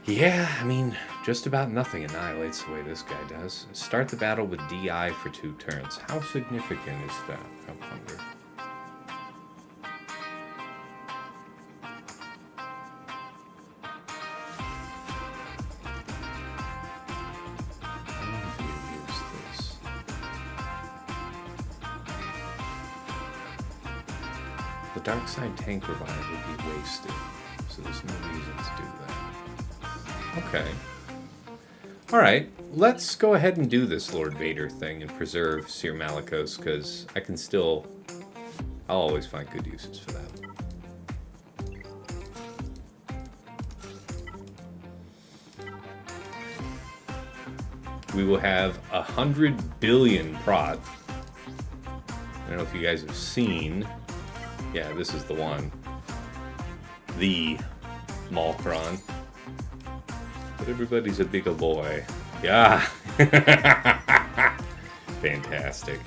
Yeah, I mean, just about nothing annihilates the way this guy does. Start the battle with DI for 2 turns. How significant is that? I wonder. The Dark Side tank revive would be wasted, so there's no reason to do that. Okay. Alright, let's go ahead and do this Lord Vader thing and preserve Cere Malicos, because I'll always find good uses for that. We will have 100 billion Prot. I don't know if you guys have seen... Yeah, this is the one. The Malkron. But everybody's a bigger boy. Yeah. Fantastic.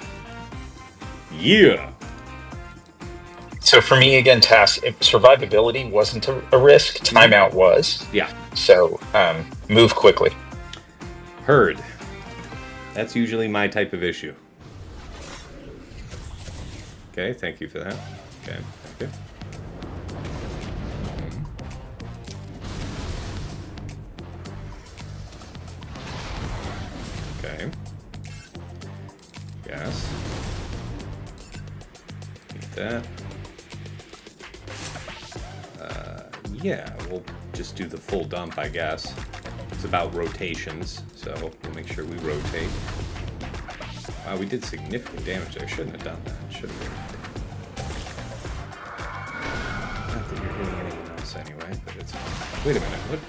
Yeah.
So for me, again, task survivability wasn't a risk. Timeout was.
Yeah.
So move quickly.
Heard. That's usually my type of issue. Okay, thank you for that. Okay, thank you. Okay. Yes. Keep that. Yeah, we'll just do the full dump, I guess. It's about rotations, so we'll make sure we rotate. Wow, we did significant damage there. Shouldn't have done that. Should have been. Not that you're hitting anyone else anyway, but it's fine. Wait a minute, what?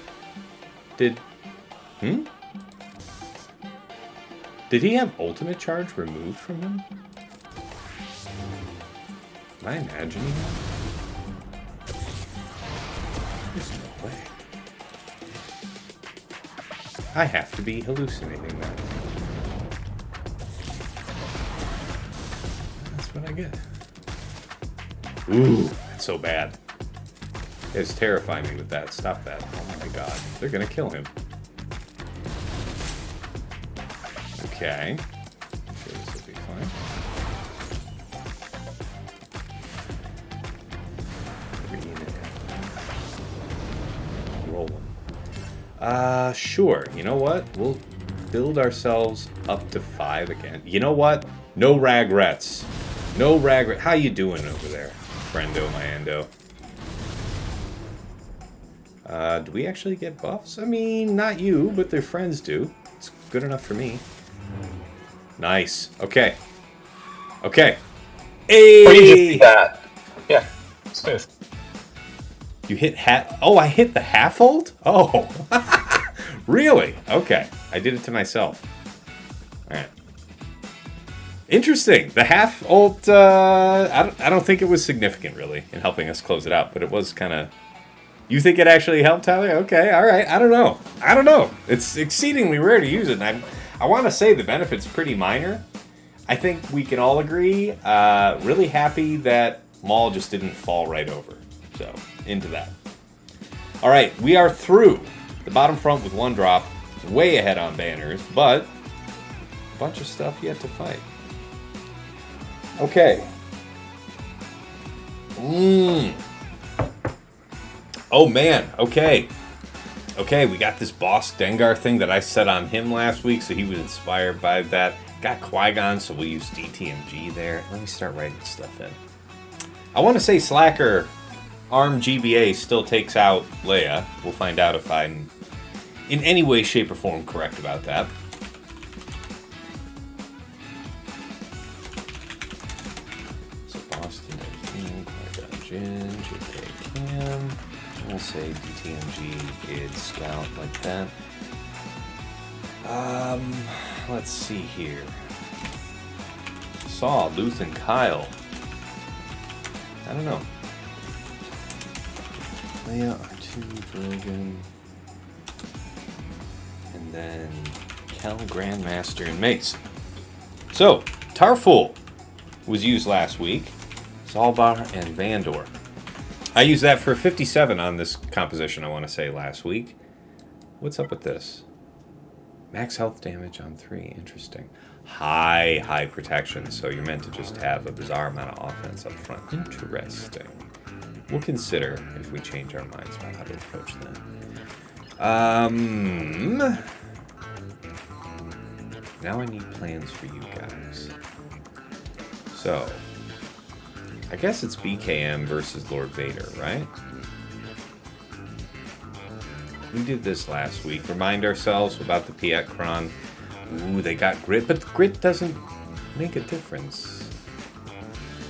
Did he have ultimate charge removed from him? Am I imagining that? There's no way. I have to be hallucinating that. That's what I get. Ooh, that's so bad. It's terrifying me with that. Stop that. Oh my god. They're gonna kill him. Okay. I'm sure this will be fine. Rolling. Sure. You know what? We'll build ourselves up to 5 again. You know what? No regrets. No regret. How you doing over there, friendo, my endo? Do we actually get buffs? I mean, not you, but their friends do. It's good enough for me. Nice. Okay. Okay. Hey!
Or you just do that. Yeah. Smooth.
You hit hat. Oh, I hit the half ult? Oh. Really? Okay. I did it to myself. Alright. Interesting. The half ult, I don't think it was significant, really, in helping us close it out, but it was kind of... You think it actually helped, Tyler? Okay, alright. I don't know. It's exceedingly rare to use it, and I want to say the benefit's pretty minor. I think we can all agree. Really happy that Maul just didn't fall right over. So, into that. Alright, we are through the bottom front with 1 drop. Way ahead on banners, but a bunch of stuff yet to fight. Okay. Oh man, okay. Okay, we got this Bossk Dengar thing that I set on him last week, so he was inspired by that. Got Qui-Gon, so we'll use DTMG there. Let me start writing stuff in. I want to say Slacker Arm GBA still takes out Leia. We'll find out if I'm in any way, shape, or form correct about that. So Boston, Qui-Gon Jinn, JK Cam. We'll say DTMG is Scout like that. Let's see here. Saw Luth and Kyle. I don't know. Leia, R2, Dragon. And then Kel, Grandmaster, and Mace. So, Tarfful was used last week. Zalbar and Vandor. I used that for 57 on this composition, I want to say, last week. What's up with this? Max health damage on 3. Interesting. High protection, so you're meant to just have a bizarre amount of offense up front. Interesting. We'll consider if we change our minds about how to approach that. Now I need plans for you guys. So, I guess it's BKM versus Lord Vader, right? We did this last week. Remind ourselves about the Piet Kron. Ooh, they got grit, but grit doesn't make a difference.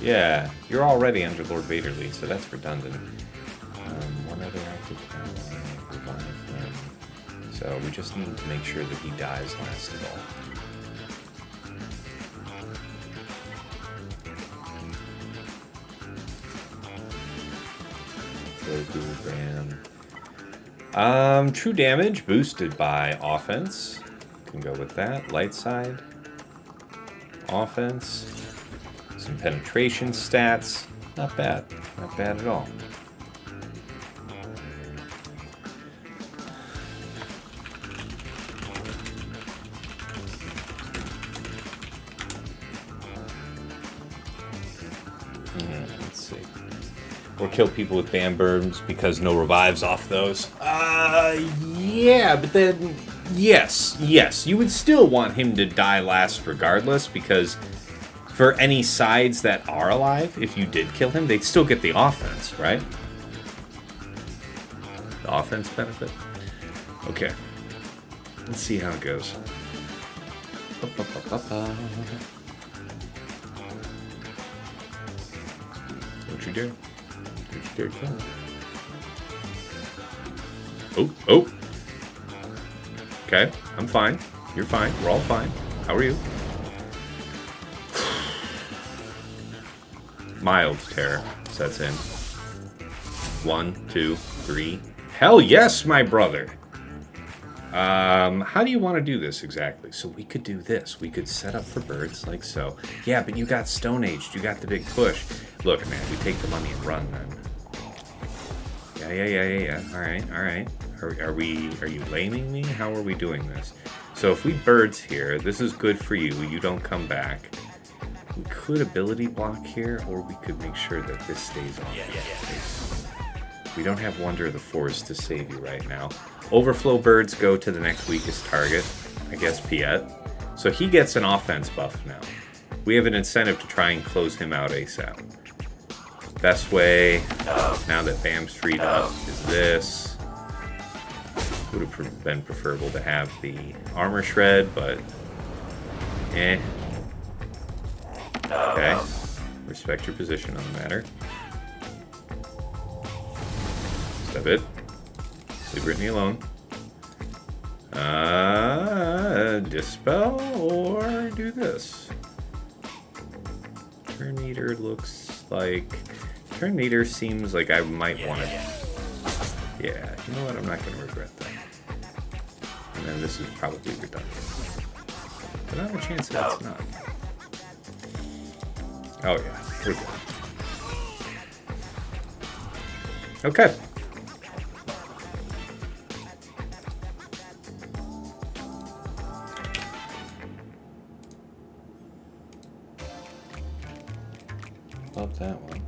Yeah, you're already under Lord Vader lead, so that's redundant. One other active ally, revive him. So we just need to make sure that he dies last of all. Grogu, Bam. True damage boosted by offense. Can go with that. Light side. Offense. Some penetration stats. Not bad. Not bad at all. Let's see. Or kill people with bam burns because no revives off those. Yeah, but then, yes. You would still want him to die last regardless, because for any sides that are alive, if you did kill him, they'd still get the offense, right? The offense benefit? Okay. Let's see how it goes. Don't you dare. Don't you dare kill him. Oh. Okay, I'm fine. You're fine. We're all fine. How are you? Mild terror sets in. 1, 2, 3. Hell yes, my brother! How do you want to do this exactly? So we could do this. We could set up for birds like so. Yeah, but you got Stone Aged. You got the big push. Look, man, we take the money and run then. Yeah. All right. Are you laming me? How are we doing this? So if we birds here, this is good for you. You don't come back. We could ability block here, or we could make sure that this stays on. Yeah. We don't have Wonder of the Forest to save you right now. Overflow birds go to the next weakest target. I guess Piet. So he gets an offense buff now. We have an incentive to try and close him out ASAP. Best way, now that Bam's freed up, is this. Would have been preferable to have the armor shred, but Okay. Respect your position on the matter. Step it. Leave Brittany alone. Dispel or do this. Turn meter looks like... Turn meter seems like I might want to... Yeah, you know what? I'm not going to regret that. And then this is probably redundant. But I have a chance that it's not. Oh yeah, we're good. Okay. Love that one.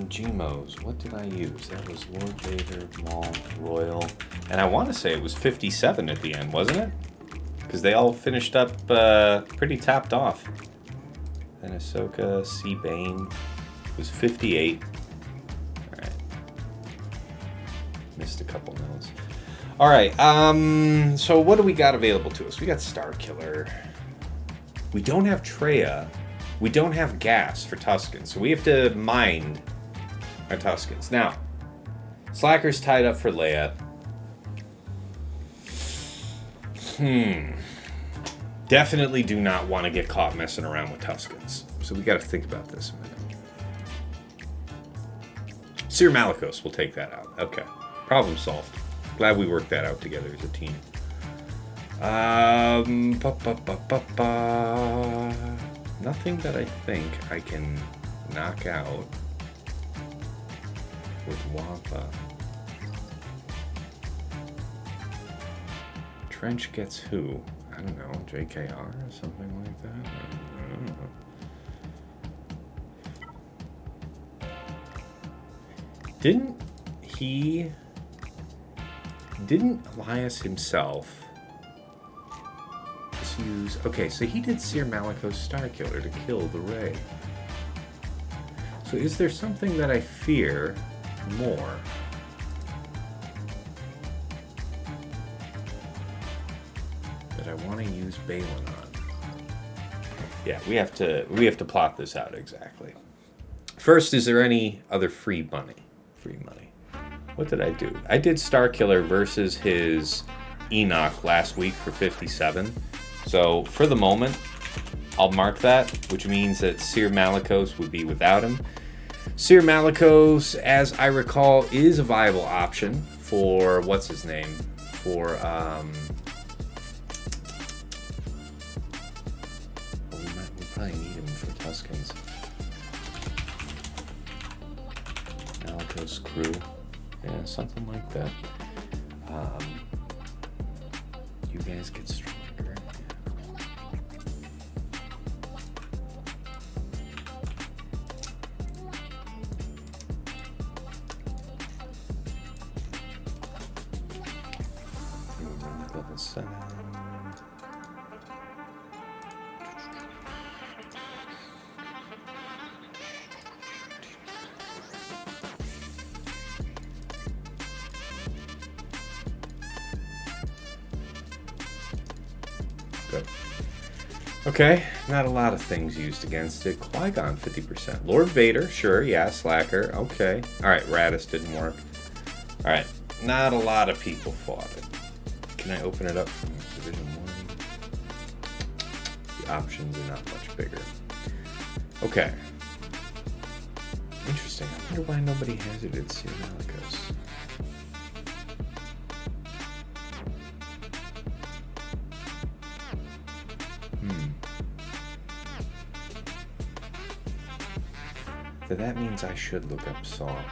GMos, what did I use? That was Lord Vader, Maul, Royal. And I want to say it was 57 at the end, wasn't it? Because they all finished up pretty tapped off. Then Ahsoka, Bane was 58. Alright. Missed a couple notes. Alright, so what do we got available to us? We got Starkiller. We don't have Traya. We don't have gas for Tuskens, so we have to mine our Tuskens. Now, Slacker's tied up for Leia. Definitely do not want to get caught messing around with Tuskens. So we got to think about this a minute. Cere Malicos, we'll take that out. Okay. Problem solved. Glad we worked that out together as a team. Nothing that I think I can knock out with Wampa. Trench gets who? I don't know, JKR or something like that? I don't know. Didn't Elias himself use... Okay, so he did Cere Malicos Starkiller to kill the Ray. So is there something that I fear more? That I want to use Baylan on? Yeah, we have to plot this out exactly. First, is there any other free money? Free money. What did I do? I did Starkiller versus his Enoch last week for 57. So for the moment, I'll mark that, which means that Cere Malicos would be without him. Cere Malicos, as I recall, is a viable option for what's his name? For we probably need him for Tuskens. Malakos crew. Yeah, something like that. You guys get stronger. Level 7. Good. Okay, not a lot of things used against it. Qui-Gon 50%. Lord Vader, sure, yeah, Slacker, okay. Alright, Raddus didn't work. Alright, not a lot of people fought it. Can I open it up from Division 1? The options are not much bigger. Okay. Interesting. I wonder why nobody has it at Cere Malakos. So that means I should look up Saw.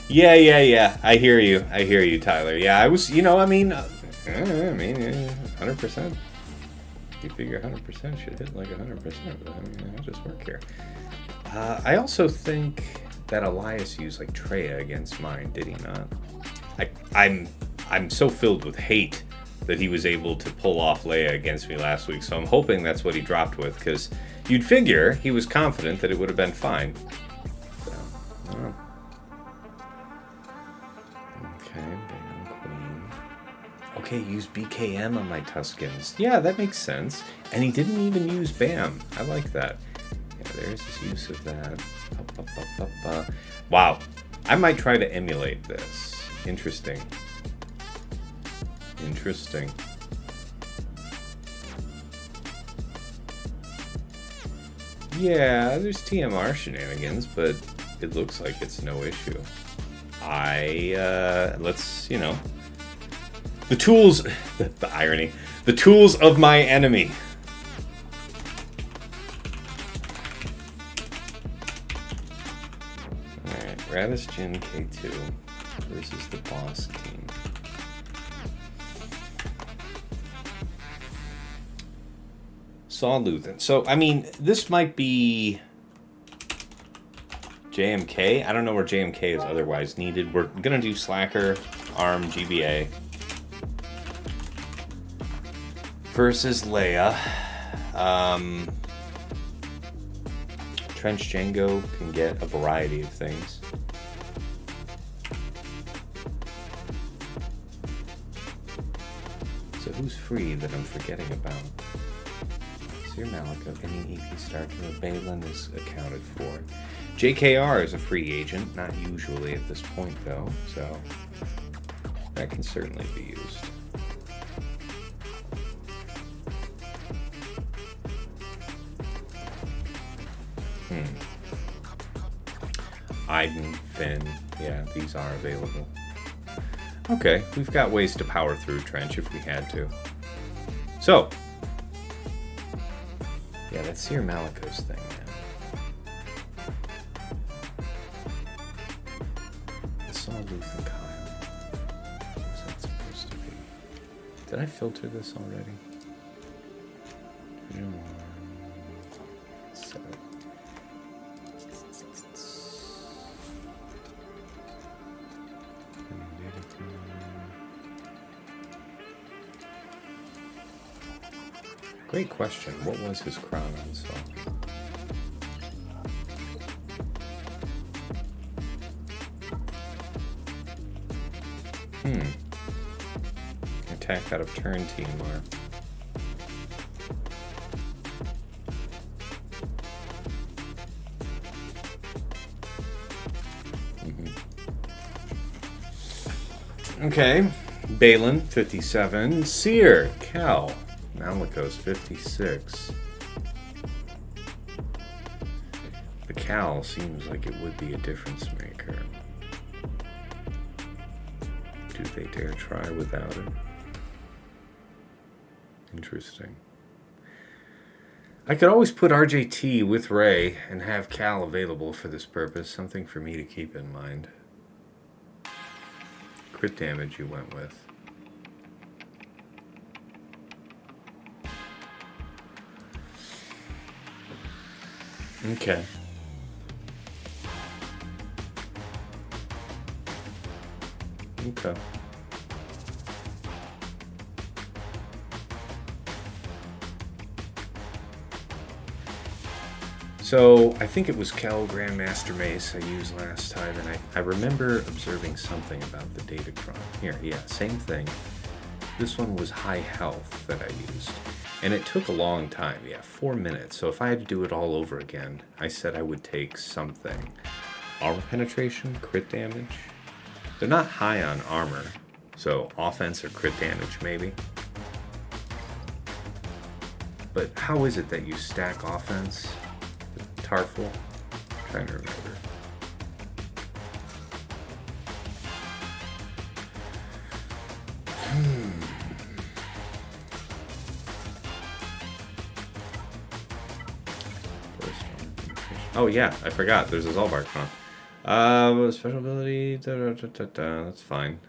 Yeah. I hear you, Tyler. Yeah, I was, 100%. You figure 100% should hit like 100%, but I just work here. I also think that Elias used like Traya against mine, did he not? I'm so filled with hate that he was able to pull off Leia against me last week, so I'm hoping that's what he dropped with, because you'd figure he was confident that it would have been fine. So, I don't know. Okay, Bane Queen. Okay, use BKM on my Tuskens. Yeah, that makes sense. And he didn't even use BAM. I like that. Yeah, there's his use of that. Wow. I might try to emulate this. Interesting. Yeah, there's TMR shenanigans, but it looks like it's no issue. Let's, the tools, the irony, the tools of my enemy. Alright, Raddus Jin K2 versus the Bossk team. Saw Luthen. So, this might be JMK. I don't know where JMK is otherwise needed. We're going to do Slacker, ARM, GBA. Versus Leia. Trench Django can get a variety of things. So who's free that I'm forgetting about? Cere Malakos, any EP Star Killer. Baylan is accounted for. JKR is a free agent, not usually at this point though, so that can certainly be used. Iden, Finn, yeah, these are available. Okay, we've got ways to power through Trench if we had to. So, yeah, that Cere Malakos thing, man. I saw Luth and Kyle. What's that supposed to be? Did I filter this already? Great question. What was his crown on Saw? Attack out of turn TMR. Okay. Baylan, 57. Cere, Cal. Malicos, 56. The Cal seems like it would be a difference maker. Do they dare try without it? Interesting. I could always put RJT with Ray and have Cal available for this purpose. Something for me to keep in mind. Crit damage you went with. Okay. Okay. So, I think it was Kel Grandmaster Mace I used last time, and I remember observing something about the Datacron. Here, yeah, same thing. This one was high health that I used. And it took a long time, yeah, 4 minutes. So if I had to do it all over again, I said I would take something. Armor penetration, crit damage. They're not high on armor, so offense or crit damage maybe. But how is it that you stack offense? Tarff? Trying to remember. Oh yeah, I forgot. There's a Zolbarkron. Special ability. That's fine.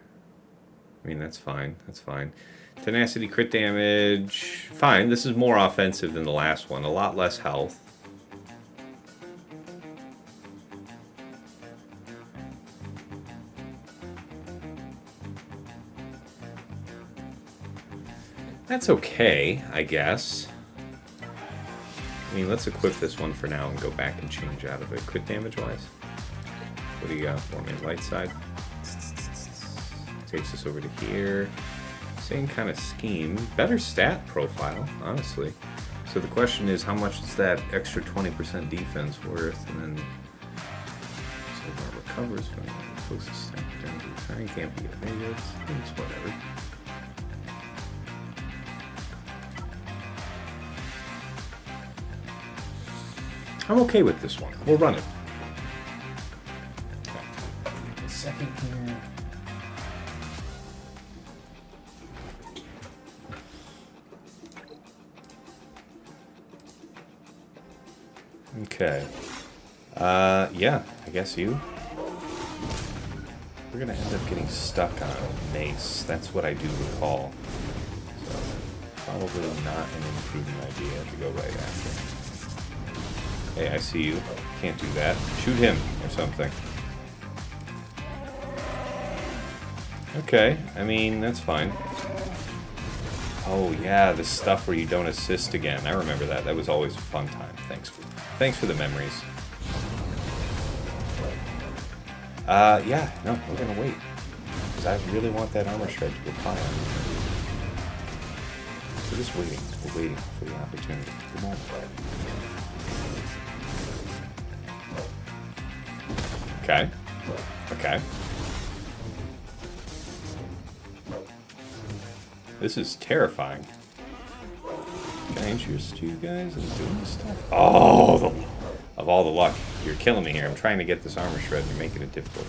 I mean, that's fine. That's fine. Tenacity, crit damage. Fine. This is more offensive than the last one. A lot less health. That's okay, I guess. I mean, let's equip this one for now and go back and change out of it. Crit damage-wise? What do you got for me? Light side? Takes us over to here. Same kind of scheme. Better stat profile, honestly. So the question is, how much is that extra 20% defense worth? And then... So that recovers from that. Folks, it can't be good. Maybe it's whatever. I'm okay with this one. We'll run it. Okay. A second here. Okay. Yeah, I guess you. We're gonna end up getting stuck on Mace. That's what I do recall. So, probably not an imprudent idea to go right after. Hey, I see you. Can't do that. Shoot him or something. Okay, I mean, that's fine. Oh yeah, the stuff where you don't assist again. I remember that. That was always a fun time. Thanks for the memories. Yeah, no, we're gonna wait. Because I really want that armor shred to apply on me. We're just waiting. We're waiting for the opportunity. Come on. Okay. Okay. This is terrifying. Can I interest you guys in doing stuff? Oh, of all the luck. You're killing me here. I'm trying to get this armor shred and you're making it difficult.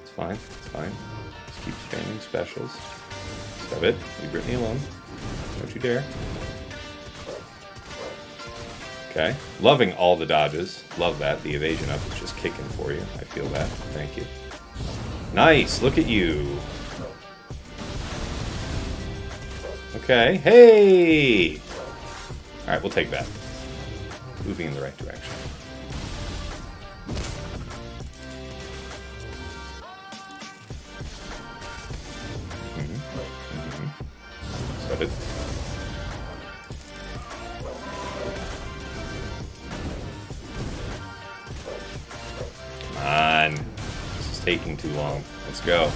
It's fine. It's fine. Just keep spamming specials. Stop it. Leave Brittany alone. Don't you dare. Okay. Loving all the dodges. Love that. The evasion up is just kicking for you. I feel that. Thank you. Nice. Look at you. Okay. Hey! Alright, we'll take that. Moving in the right direction. Set it. Come on. This is taking too long. Let's go.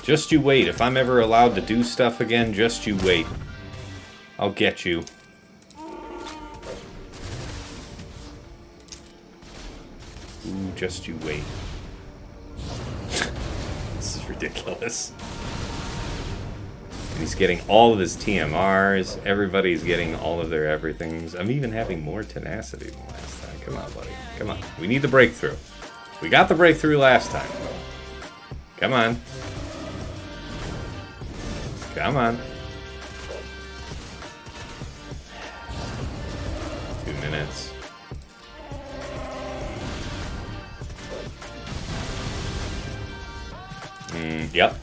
Just you wait. If I'm ever allowed to do stuff again, just you wait. I'll get you. Ooh, just you wait. This is ridiculous. And he's getting all of his TMRs. Everybody's getting all of their everythings. I'm even having more tenacity than last time. Come on, buddy. Come on. We need the breakthrough. We got the breakthrough last time. Come on. Come on. 2 minutes. Yep.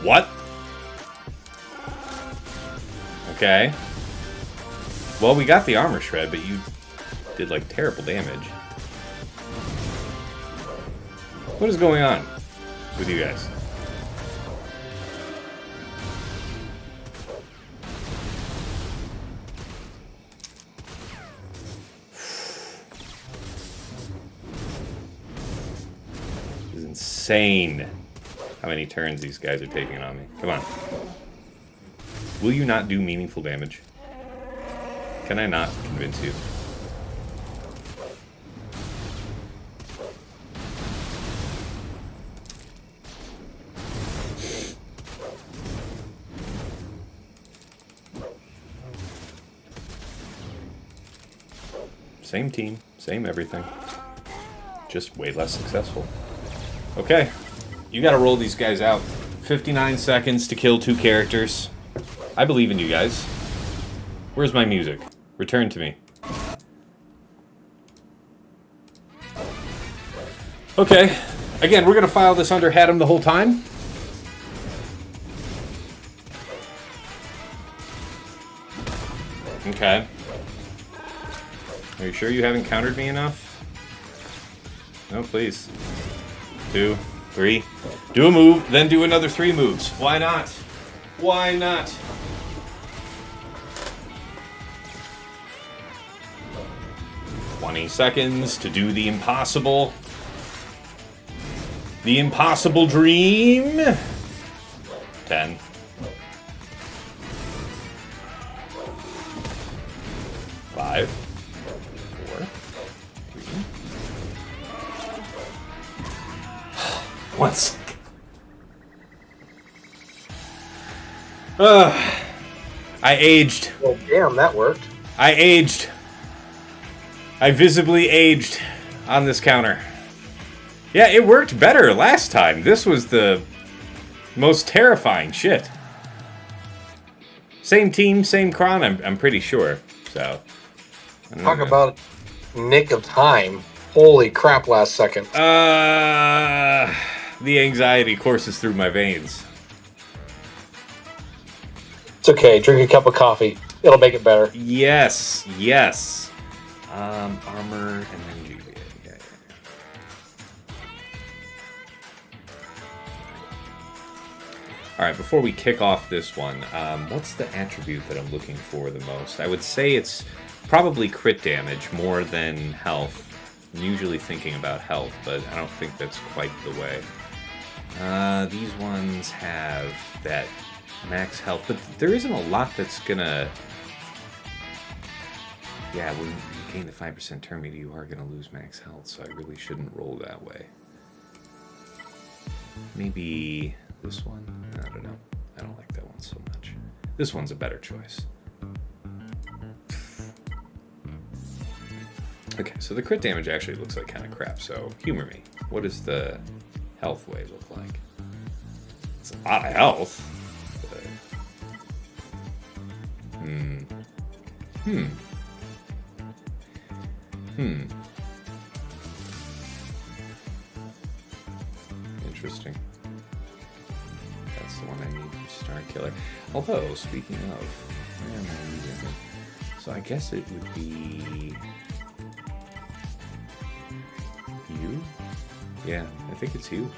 What? Okay. Well, we got the armor shred, but you did, like, terrible damage. What is going on with you guys? This is insane how many turns these guys are taking on me. Come on. Will you not do meaningful damage? Can I not convince you? Same team, same everything. Just way less successful. Okay, you gotta roll these guys out. 59 seconds to kill 2 characters. I believe in you guys. Where's my music? Return to me. Okay, again, we're gonna file this under Haddam the whole time. Okay. Are you sure you haven't countered me enough? No, please. 2, 3. Do a move, then do another 3 moves. Why not? Why not? Seconds to do the impossible. The impossible dream. 10. 5. 4. 3. 1 second. I aged.
Well, damn, that worked.
I aged. I visibly aged on this counter. Yeah, it worked better last time. This was the most terrifying shit. Same team, same cron, I'm pretty sure. So,
talk about nick of time. Holy crap, last second.
The anxiety courses through my veins.
It's okay. Drink a cup of coffee. It'll make it better.
Yes, yes. Armor, and then GBA. Yeah. Alright, before we kick off this one, what's the attribute that I'm looking for the most? I would say it's probably crit damage more than health. I'm usually thinking about health, but I don't think that's quite the way. These ones have that max health, but there isn't a lot that's gonna... Yeah, when you gain the 5% turn meter, you are going to lose max health, so I really shouldn't roll that way. Maybe this one? I don't know. I don't like that one so much. This one's a better choice. Okay, so the crit damage actually looks like kind of crap, so humor me. What does the health way look like? It's a lot of health. Interesting. That's the one I need for Star Killer. Although, speaking of, where am I using it? So I guess it would be you? Yeah, I think it's you.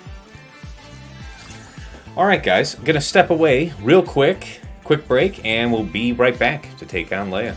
Alright guys, I'm gonna step away real quick break, and we'll be right back to take on Leia.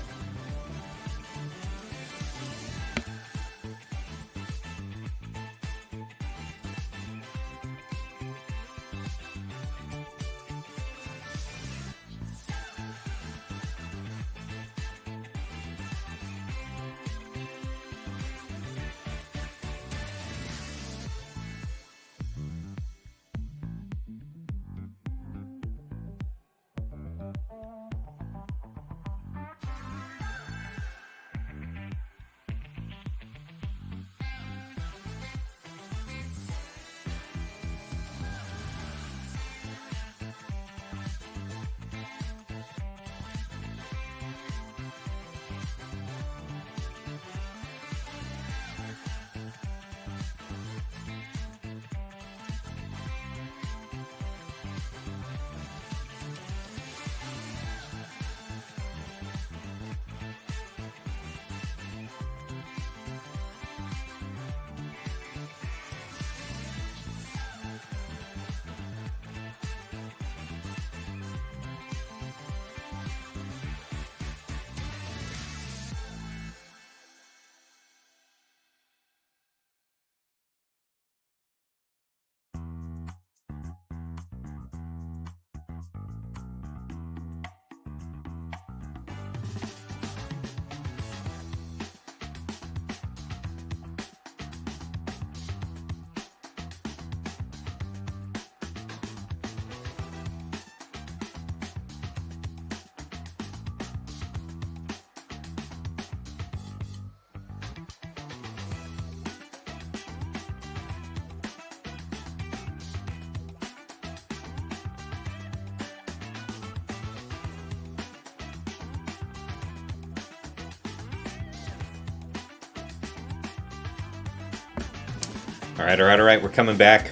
Alright, alright, alright. We're coming back.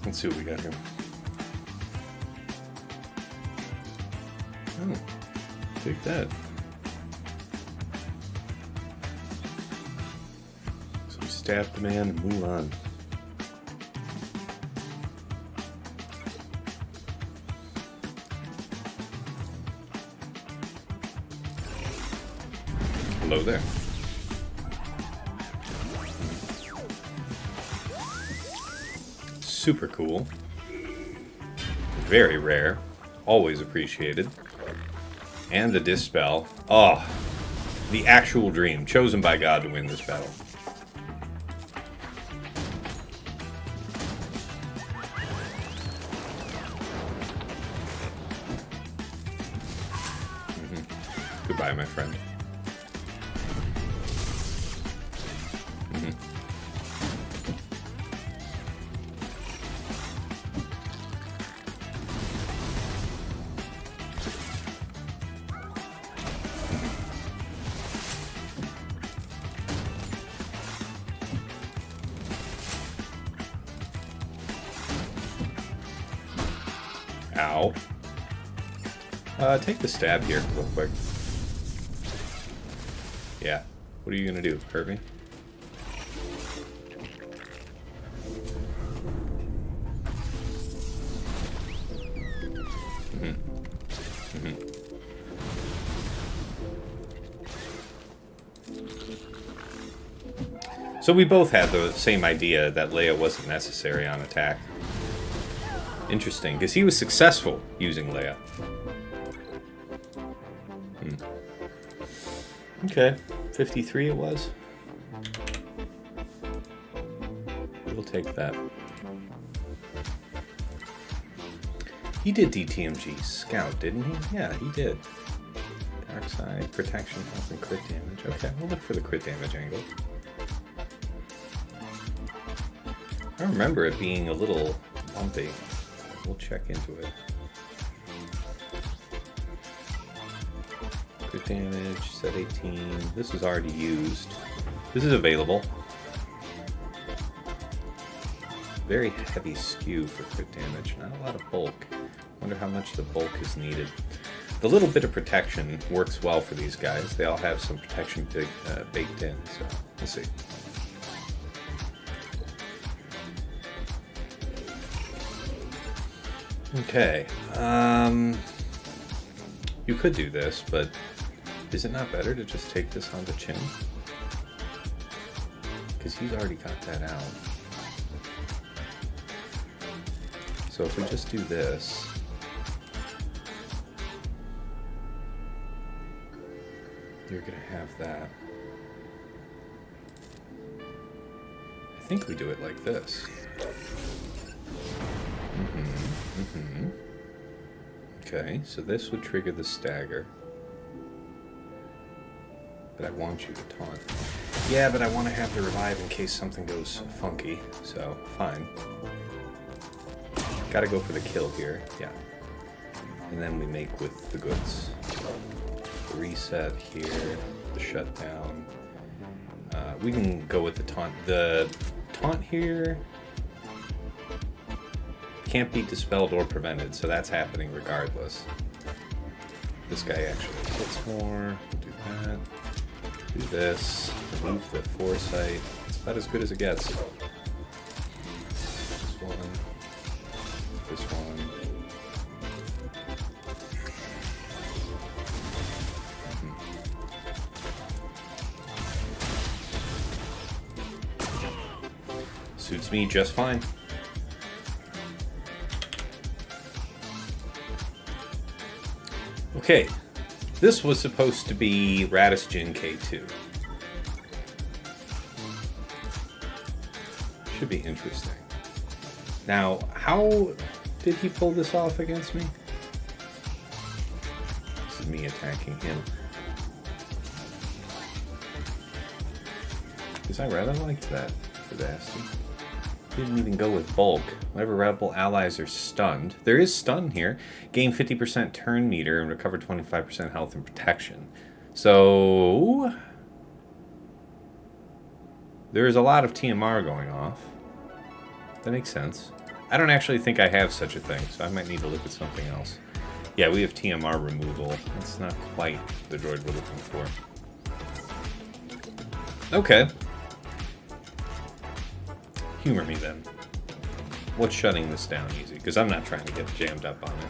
Let's see what we got here. Oh, take that. So we stab the man and move on. Hello there. Super cool. Very rare. Always appreciated. And the Dispel. Oh, the actual dream. Chosen by God to win this battle. Goodbye, my friend. Ow. Take the stab here real quick. Yeah. What are you gonna do? Hurt me? So we both had the same idea that Leia wasn't necessary on attack. Interesting, because he was successful using Leia. Okay, 53 it was. We'll take that. He did DTMG Scout, didn't he? Yeah, he did. Dark side, protection, health, and crit damage. Okay, we'll look for the crit damage angle. I remember it being a little bumpy. We'll check into it. Crit damage, set 18. This is already used. This is available. Very heavy skew for crit damage. Not a lot of bulk. Wonder how much the bulk is needed. The little bit of protection works well for these guys. They all have some protection baked in, so we'll see. Okay, you could do this, but is it not better to just take this on the chin? Because he's already got that out. So if we just do this, you're gonna have that. I think we do it like this. Okay, so this would trigger the stagger. But I want you to taunt. Yeah, but I want to have the revive in case something goes funky, so fine. Gotta go for the kill here, yeah. And then we make with the goods. The reset here, the shutdown. We can go with the taunt. The taunt here can't be dispelled or prevented, so that's happening regardless. This guy actually hits more. We'll do that. Do this. Remove the foresight. It's about as good as it gets. This one. This one. Suits me just fine. Okay, this was supposed to be Raddus Jin K2. Should be interesting. Now, how did he pull this off against me? This is me attacking him. Because I rather liked that for Basti. Didn't even go with bulk. Whenever rebel allies are stunned, there is stun here. Gain 50% turn meter and recover 25% health and protection. So there's a lot of TMR going off. That makes sense. I don't actually think I have such a thing, so I might need to look at something else. Yeah, we have TMR removal. That's not quite the droid we're looking for. Okay. Humor me then. What's shutting this down easy? Because I'm not trying to get jammed up on it.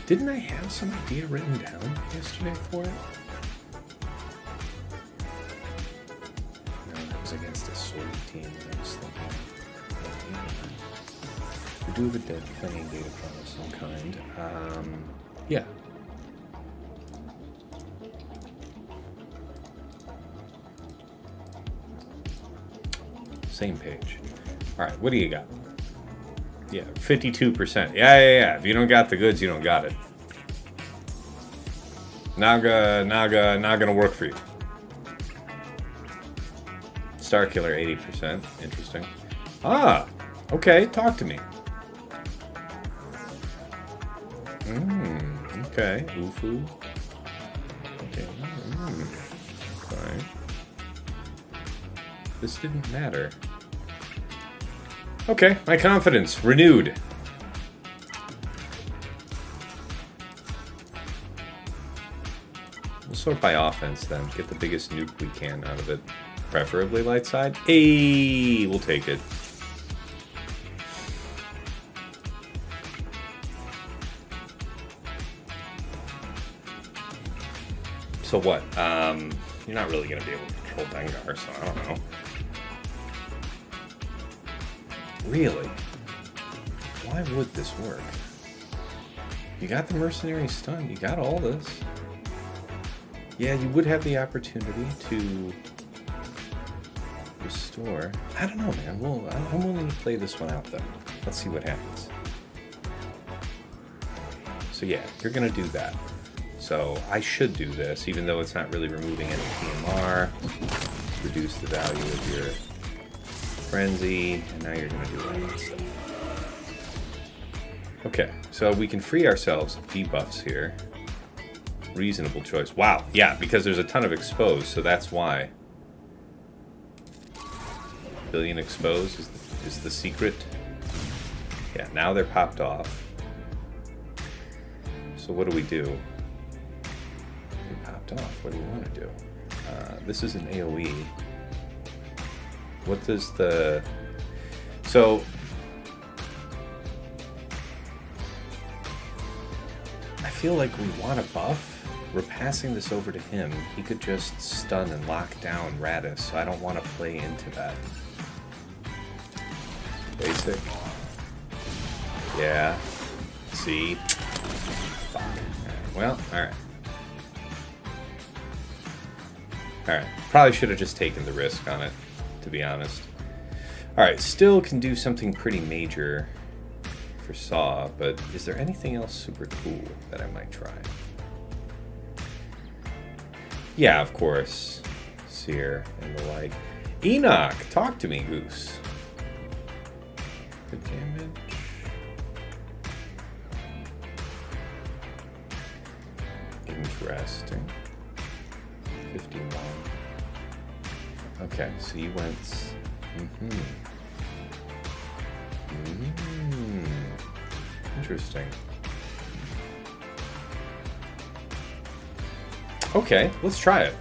Didn't I have some idea written down yesterday for it? No, that was against a sword team that I was thinking. We do have a dead playing data file of some kind. Yeah. Same page. Alright, what do you got? Yeah, 52%. Yeah. If you don't got the goods, you don't got it. Not gonna work for you. Starkiller, 80%. Interesting. Ah, okay, talk to me. Okay, Ufu. Okay, fine. This didn't matter. Okay, my confidence renewed. We'll sort by offense then. Get the biggest nuke we can out of it. Preferably light side. Hey, we'll take it. So what? You're not really going to be able to control Dengar, so I don't know. Really? Why would this work? You got the mercenary stun. You got all this. Yeah, you would have the opportunity to restore. I don't know, man. Well, I'm willing to play this one out, though. Let's see what happens. So yeah, you're going to do that. So I should do this, even though it's not really removing any TMR. Reduce the value of your frenzy, and now you're going to do all that stuff. Okay, so we can free ourselves of debuffs here. Reasonable choice. Wow, yeah, because there's a ton of exposed, so that's why. Billion exposed is the secret. Yeah, now they're popped off. So what do we do? They popped off. What do you want to do? This is an AoE. What does the... So... I feel like we want a buff. We're passing this over to him. He could just stun and lock down Raddus, so I don't want to play into that. Basic. Yeah. See? Fuck. Alright. Well, alright. Alright. Probably should have just taken the risk on it, to be honest. Alright, still can do something pretty major for Saw, but is there anything else super cool that I might try? Yeah, of course. Cere and the like. Enoch! Talk to me, Goose. Good damage. Interesting. 51. Okay, so you went... Interesting. Okay, let's try it.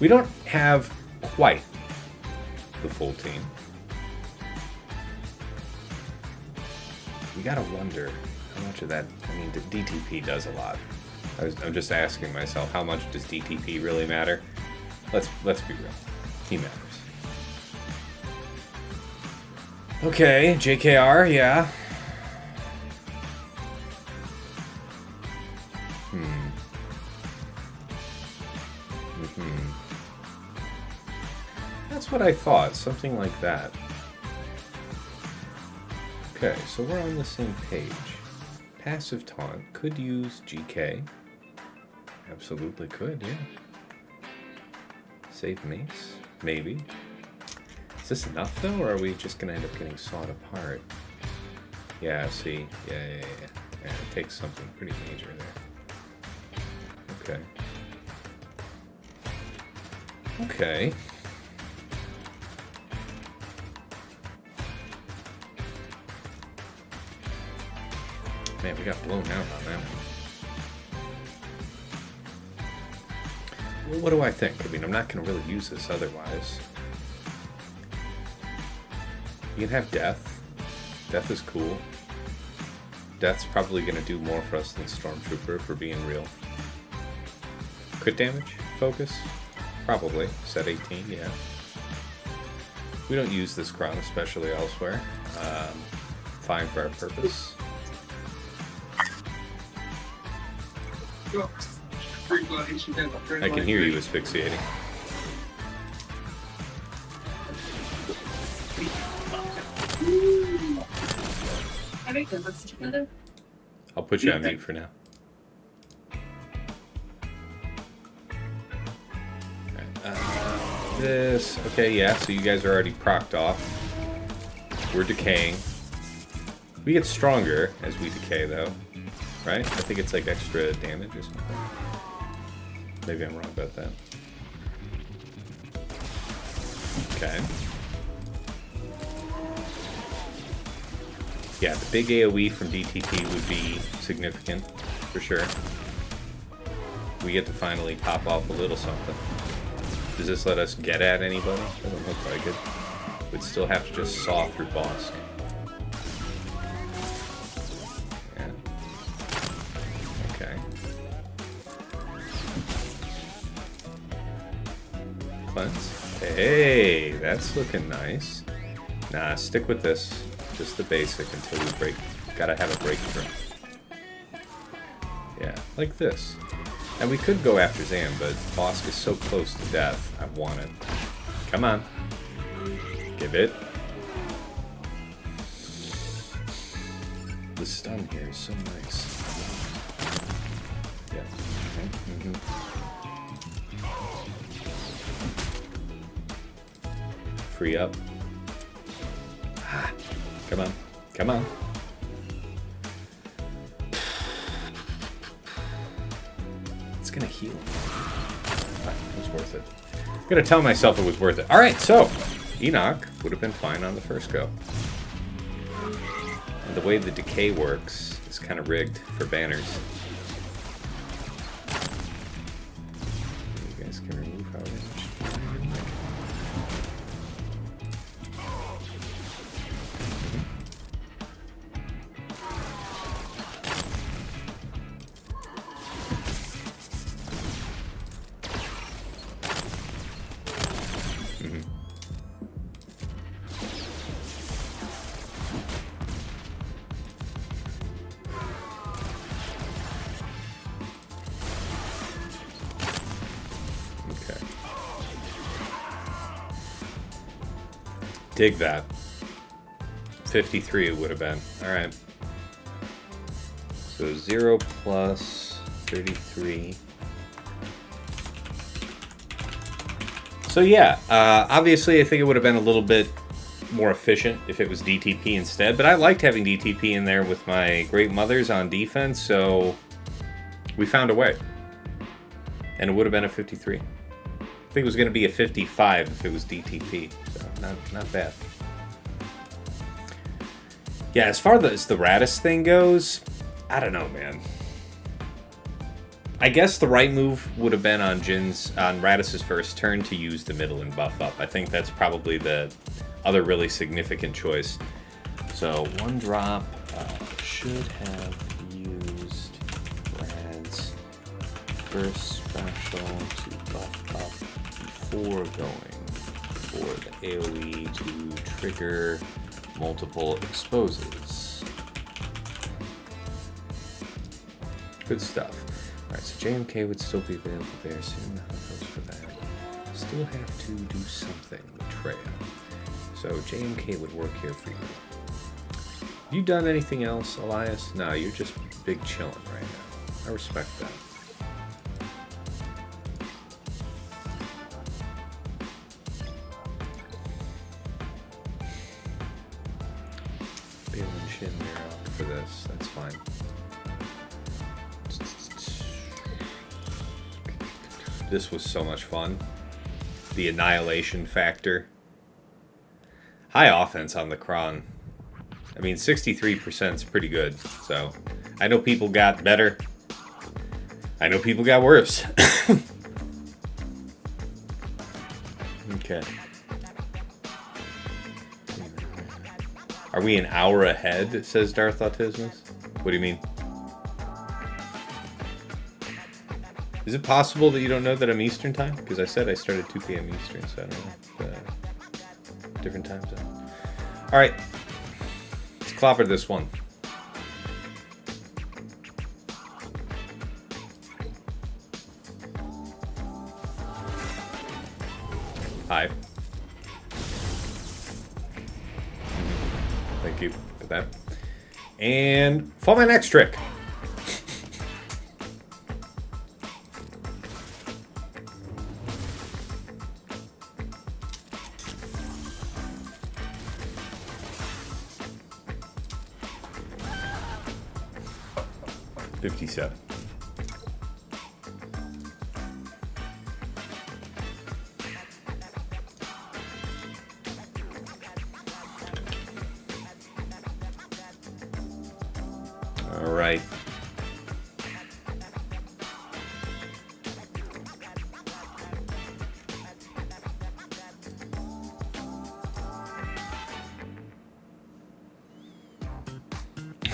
We don't have quite the full team. We gotta wonder how much of that... I mean, DTP does a lot. I'm just asking myself, how much does DTP really matter? Let's be real. He matters. Okay, JKR, yeah. That's what I thought, something like that. Okay, so we're on the same page. Passive taunt could use GK. Absolutely could, yeah. Save mace. Maybe. Is this enough, though, or are we just going to end up getting sawed apart? Yeah, see. Yeah. It takes something pretty major there. Okay. Man, we got blown out on that one. Well, what do I think? I mean, I'm not going to really use this otherwise. You can have Death. Death is cool. Death's probably going to do more for us than Stormtrooper, if we're being real. Crit damage? Focus? Probably. Set 18, yeah. We don't use this crown, especially elsewhere. Fine for our purpose. I can hear you asphyxiating. I'll put you on mute for now. This, okay, yeah, so you guys are already procced off. We're decaying. We get stronger as we decay, though. Right? I think it's like extra damage or something. Maybe I'm wrong about that. Okay. Yeah, the big AoE from DTP would be significant, for sure. We get to finally pop off a little something. Does this let us get at anybody? Doesn't look like it. We'd still have to just saw through Bossk. Yeah. Okay. Cleanse. Hey, that's looking nice. Nah, stick with this. Just the basic until we break. Gotta have a breakthrough. Yeah, like this. And we could go after Zam, but Bossk is so close to death. I want it. Come on. Give it. The stun here is so nice. Yeah. Okay. Free up. Ah. Come on. Come on. It's gonna heal. It was worth it. I'm gonna tell myself it was worth it. Alright, so Enoch would have been fine on the first go. And the way the decay works is kind of rigged for banners. You guys can remove however much. Dig that. 53 it would have been. Alright. So 0 plus 33. So yeah, obviously I think it would have been a little bit more efficient if it was DTP instead, but I liked having DTP in there with my Great Mothers on defense, so we found a way. And it would have been a 53. I think it was going to be a 55 if it was DTP, so not bad. Yeah, as far as the Raddus thing goes, I don't know, man. I guess the right move would have been on Raddus's first turn to use the middle and buff up. I think that's probably the other really significant choice. So 1 drop should have used Rad's first special to buff up before going for the AoE to trigger multiple exposes. Good stuff. Alright, so JMK would still be available there soon. How goes for that? Still have to do something with Traya. So JMK would work here for you. You done anything else, Elias? No, you're just big chilling right now. I respect that. Annihilation for this. That's fine. This was so much fun. The Annihilation factor. High offense on the Kron. I mean, 63% is pretty good. So, I know people got better. I know people got worse. Okay. Are we an hour ahead, says Darth Autismus? What do you mean? Is it possible that you don't know that I'm Eastern time? Because I said I started 2 p.m. Eastern, so I don't know. Different time zone. Alright. Let's clobber this one. Hi. Thank you for that. And for my next trick. $57. All right.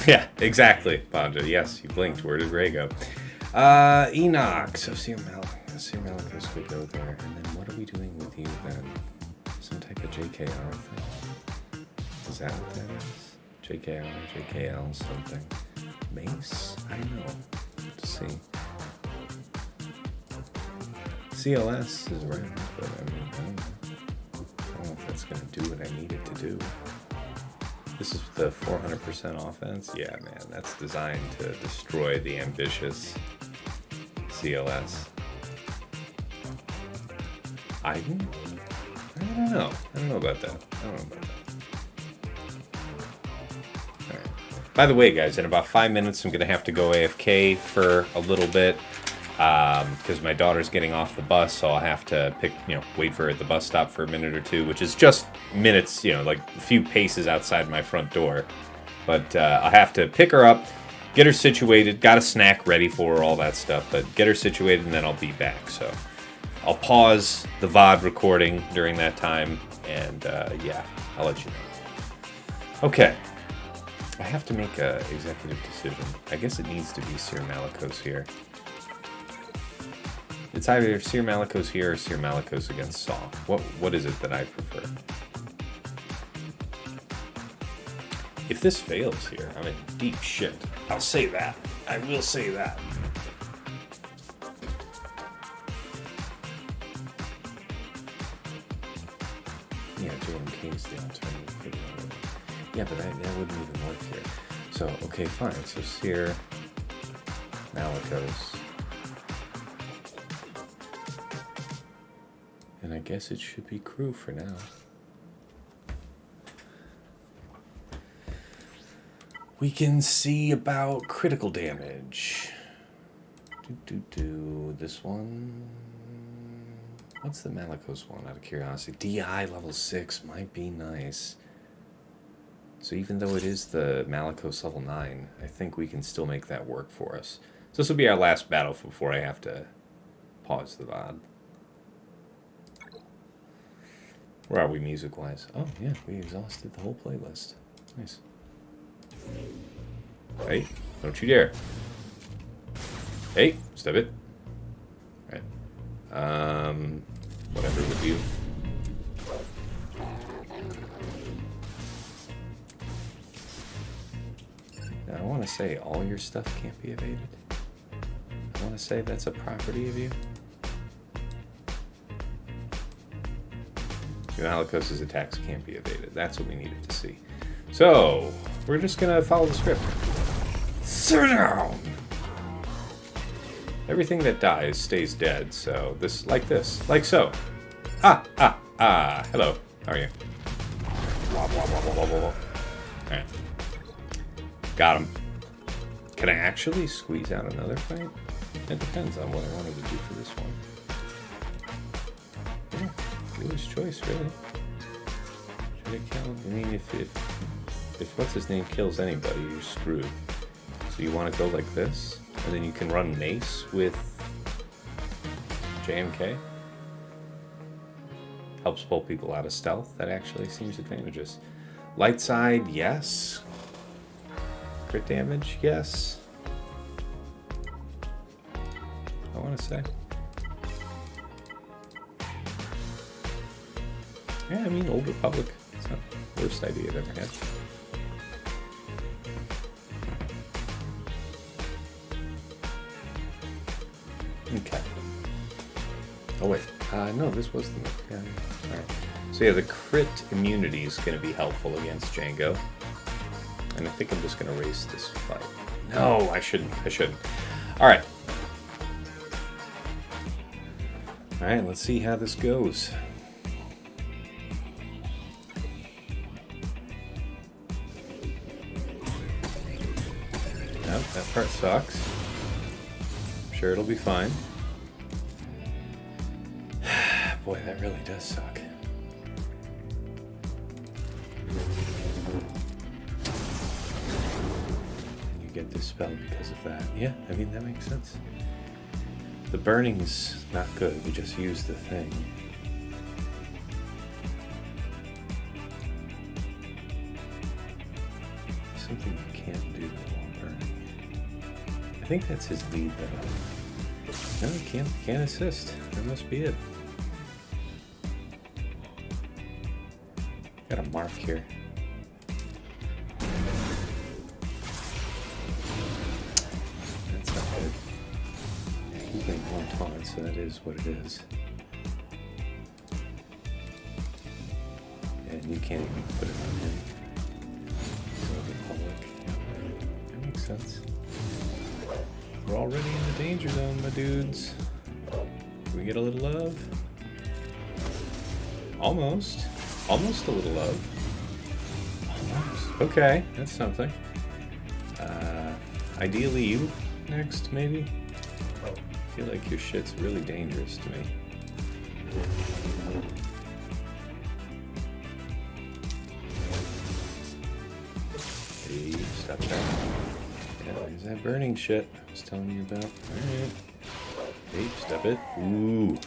Yeah, exactly, Banja. Yes, you blinked. Where did Ray go? Enoch. So Cere Malicos could go there. And then what are we doing with you then? Some type of JKR thing? Is that what that is? JKR, JKL, something. Mace? I don't know. Let's see. CLS is around, but I mean, I don't know if that's going to do what I need it to do. This is the 400% offense? Yeah, man, that's designed to destroy the ambitious CLS. Iden? I don't know. I don't know about that. Alright. By the way, guys, in about 5 minutes, I'm going to have to go AFK for a little bit. Because my daughter's getting off the bus, so I'll have to wait for her at the bus stop for a minute or two, which is just minutes, like a few paces outside my front door. But I'll have to pick her up, get her situated, got a snack ready for her, all that stuff, but get her situated and then I'll be back. So I'll pause the VOD recording during that time, and yeah, I'll let you know. Okay. I have to make an executive decision. I guess it needs to be Cere Malicos here. It's either Cere Malicos here or Cere Malicos against Saw. What is it that I prefer? If this fails here, I'm in deep shit. I'll say that. I will say that. Yeah, JMK's the alternative. Yeah, but that wouldn't even work here. So, okay, fine. So Cere Malicos. And I guess it should be crew for now. We can see about critical damage. This one. What's the Malicos one, out of curiosity? DI level 6 might be nice. So even though it is the Malicos level 9, I think we can still make that work for us. So this will be our last battle before I have to pause the VOD. Where are we music-wise? Oh, yeah, we exhausted the whole playlist. Nice. Hey, don't you dare. Hey, stop it. Alright. Whatever with you. Now, I want to say all your stuff can't be evaded. I want to say that's a property of you. Malicos' attacks can't be evaded. That's what we needed to see. So, we're just going to follow the script. Sit down! Everything that dies stays dead, so like so. Hello. How are you? Alright. Got him. Can I actually squeeze out another fight? It depends on what I wanted to do for this one. Yeah, dealer's choice, really. Should I kill? I mean, if what's his name kills anybody, you're screwed. So you want to go like this, and then you can run Mace with JMK. Helps pull people out of stealth. That actually seems advantageous. Light side, yes. Crit damage, yes. I want to say. Yeah, I mean, Old Republic. It's not the worst idea I've ever had. Okay. Oh, wait. No, this was the... Yeah. All right. So, yeah, the crit immunity is going to be helpful against Django. And I think I'm just going to race this fight. No, I shouldn't. All right. All right, let's see how this goes. Nope, that part sucks. I'm sure it'll be fine. Boy, that really does suck. You get dispelled because of that. Yeah, I mean, that makes sense. The burning's not good. We just use the thing. Something you can't do while burning. I think that's his lead, though. No, he can't assist. That must be it. Got a mark here. That's not good. He's getting one taunt, so that is what it is. And you can't even put it on him. So the public. Yeah, that makes sense. We're already in the danger zone, my dudes. Can we get a little love? Almost. Almost a little love. Almost. Okay, that's something. Ideally you next, maybe? I feel like your shit's really dangerous to me. Hey, stop that. Yeah, there's that burning shit I was telling you about. Alright. Hey, stop it. Ooh.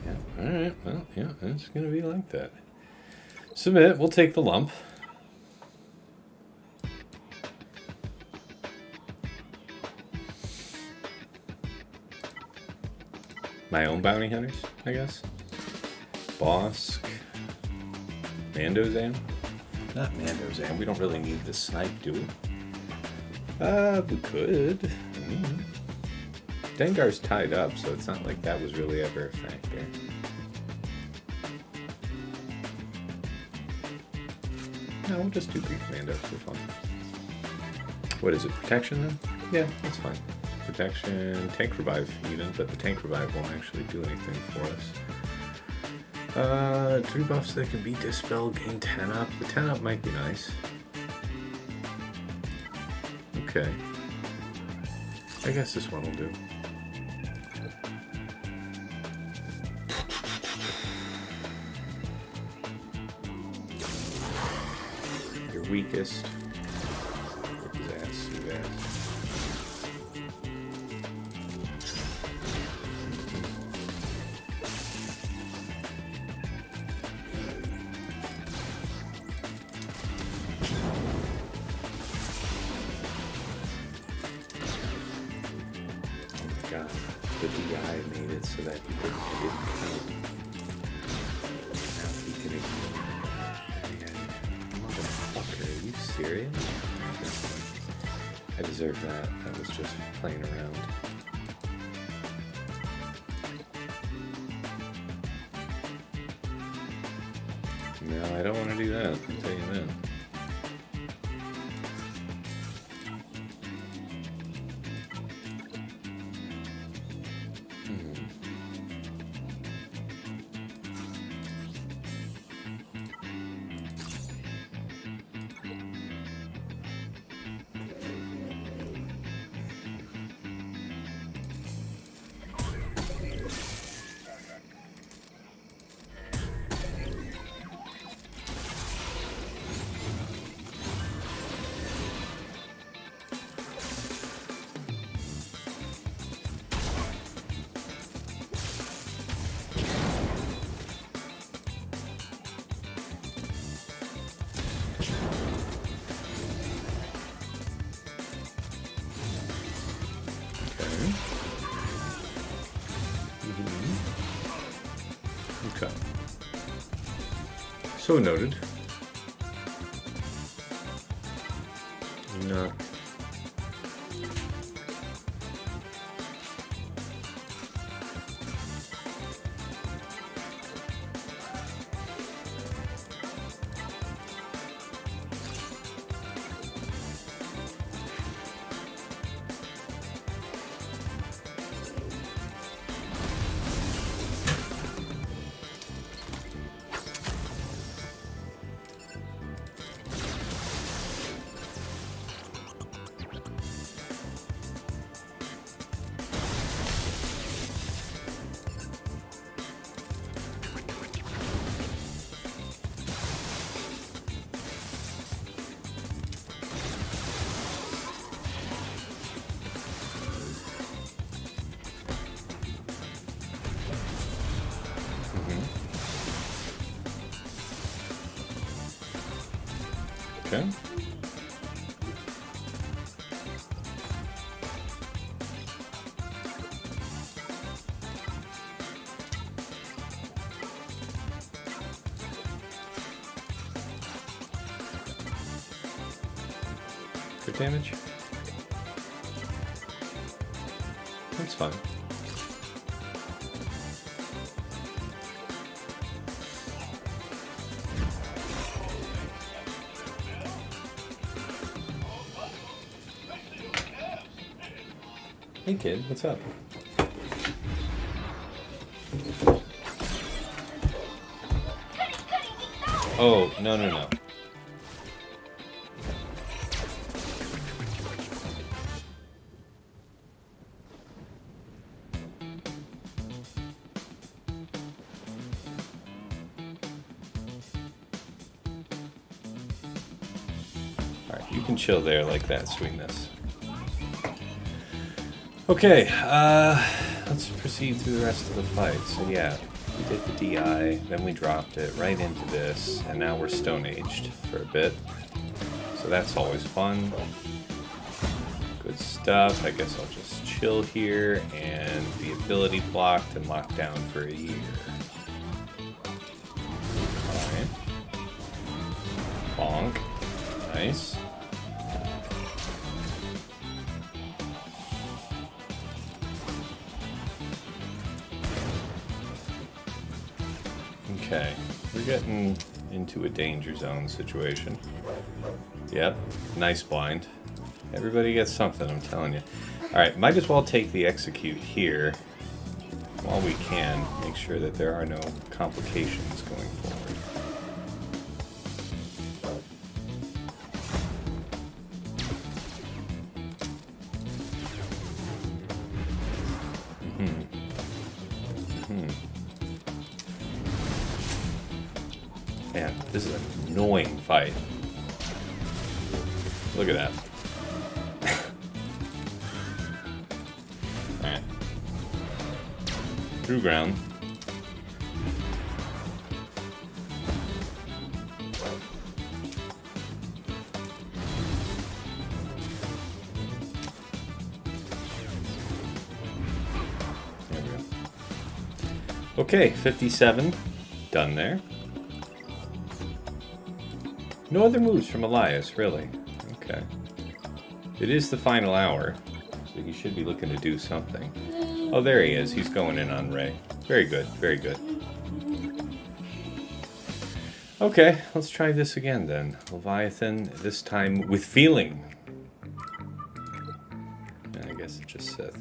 Yeah, alright. Well, yeah, it's gonna be like that. Submit, we'll take the lump. My own bounty hunters, I guess. Bossk. Mandozan? Not Mandozan. We don't really need the snipe, do we? We could. Dengar's tied up, so it's not like that was really ever a factor. No, we'll just do Greek Commando for fun. What is it, protection then? Yeah, that's fine. Protection, tank revive even, but the tank revive won't actually do anything for us. 3 buffs that can be dispelled, gain 10 up. The 10 up might be nice. Okay. I guess this one will do. Your weakest. Whip his ass, you ass. God, the DI made it so that he didn't count. Now he can ignore it. Motherfucker, are you serious? I deserve that. I was just playing around. No, I don't want to do that. I'll tell you that. Okay. So noted. Enoch. Okay. Good damage. That's fine. Hey kid, what's up? Oh, no. Alright, you can chill there like that, sweetness. Okay, let's proceed through the rest of the fight. So yeah, we did the DI, then we dropped it right into this, and now we're Stone Aged for a bit. So that's always fun. Good stuff. I guess I'll just chill here, and the ability blocked and locked down for a year. Alright. Bonk. Nice. Okay, we're getting into a danger zone situation. Yep, nice blind. Everybody gets something, I'm telling you. Alright, might as well take the execute here while we can. Make sure that there are no complications going forward. Man, this is an annoying fight. Look at that. Alright. Through ground. There we go. Okay, 57. Done there. No other moves from Elias, really. Okay. It is the final hour, so he should be looking to do something. Oh, there he is. He's going in on Rey. Very good, very good. Okay, let's try this again then. Leviathan, this time with feeling. I guess it just Sith.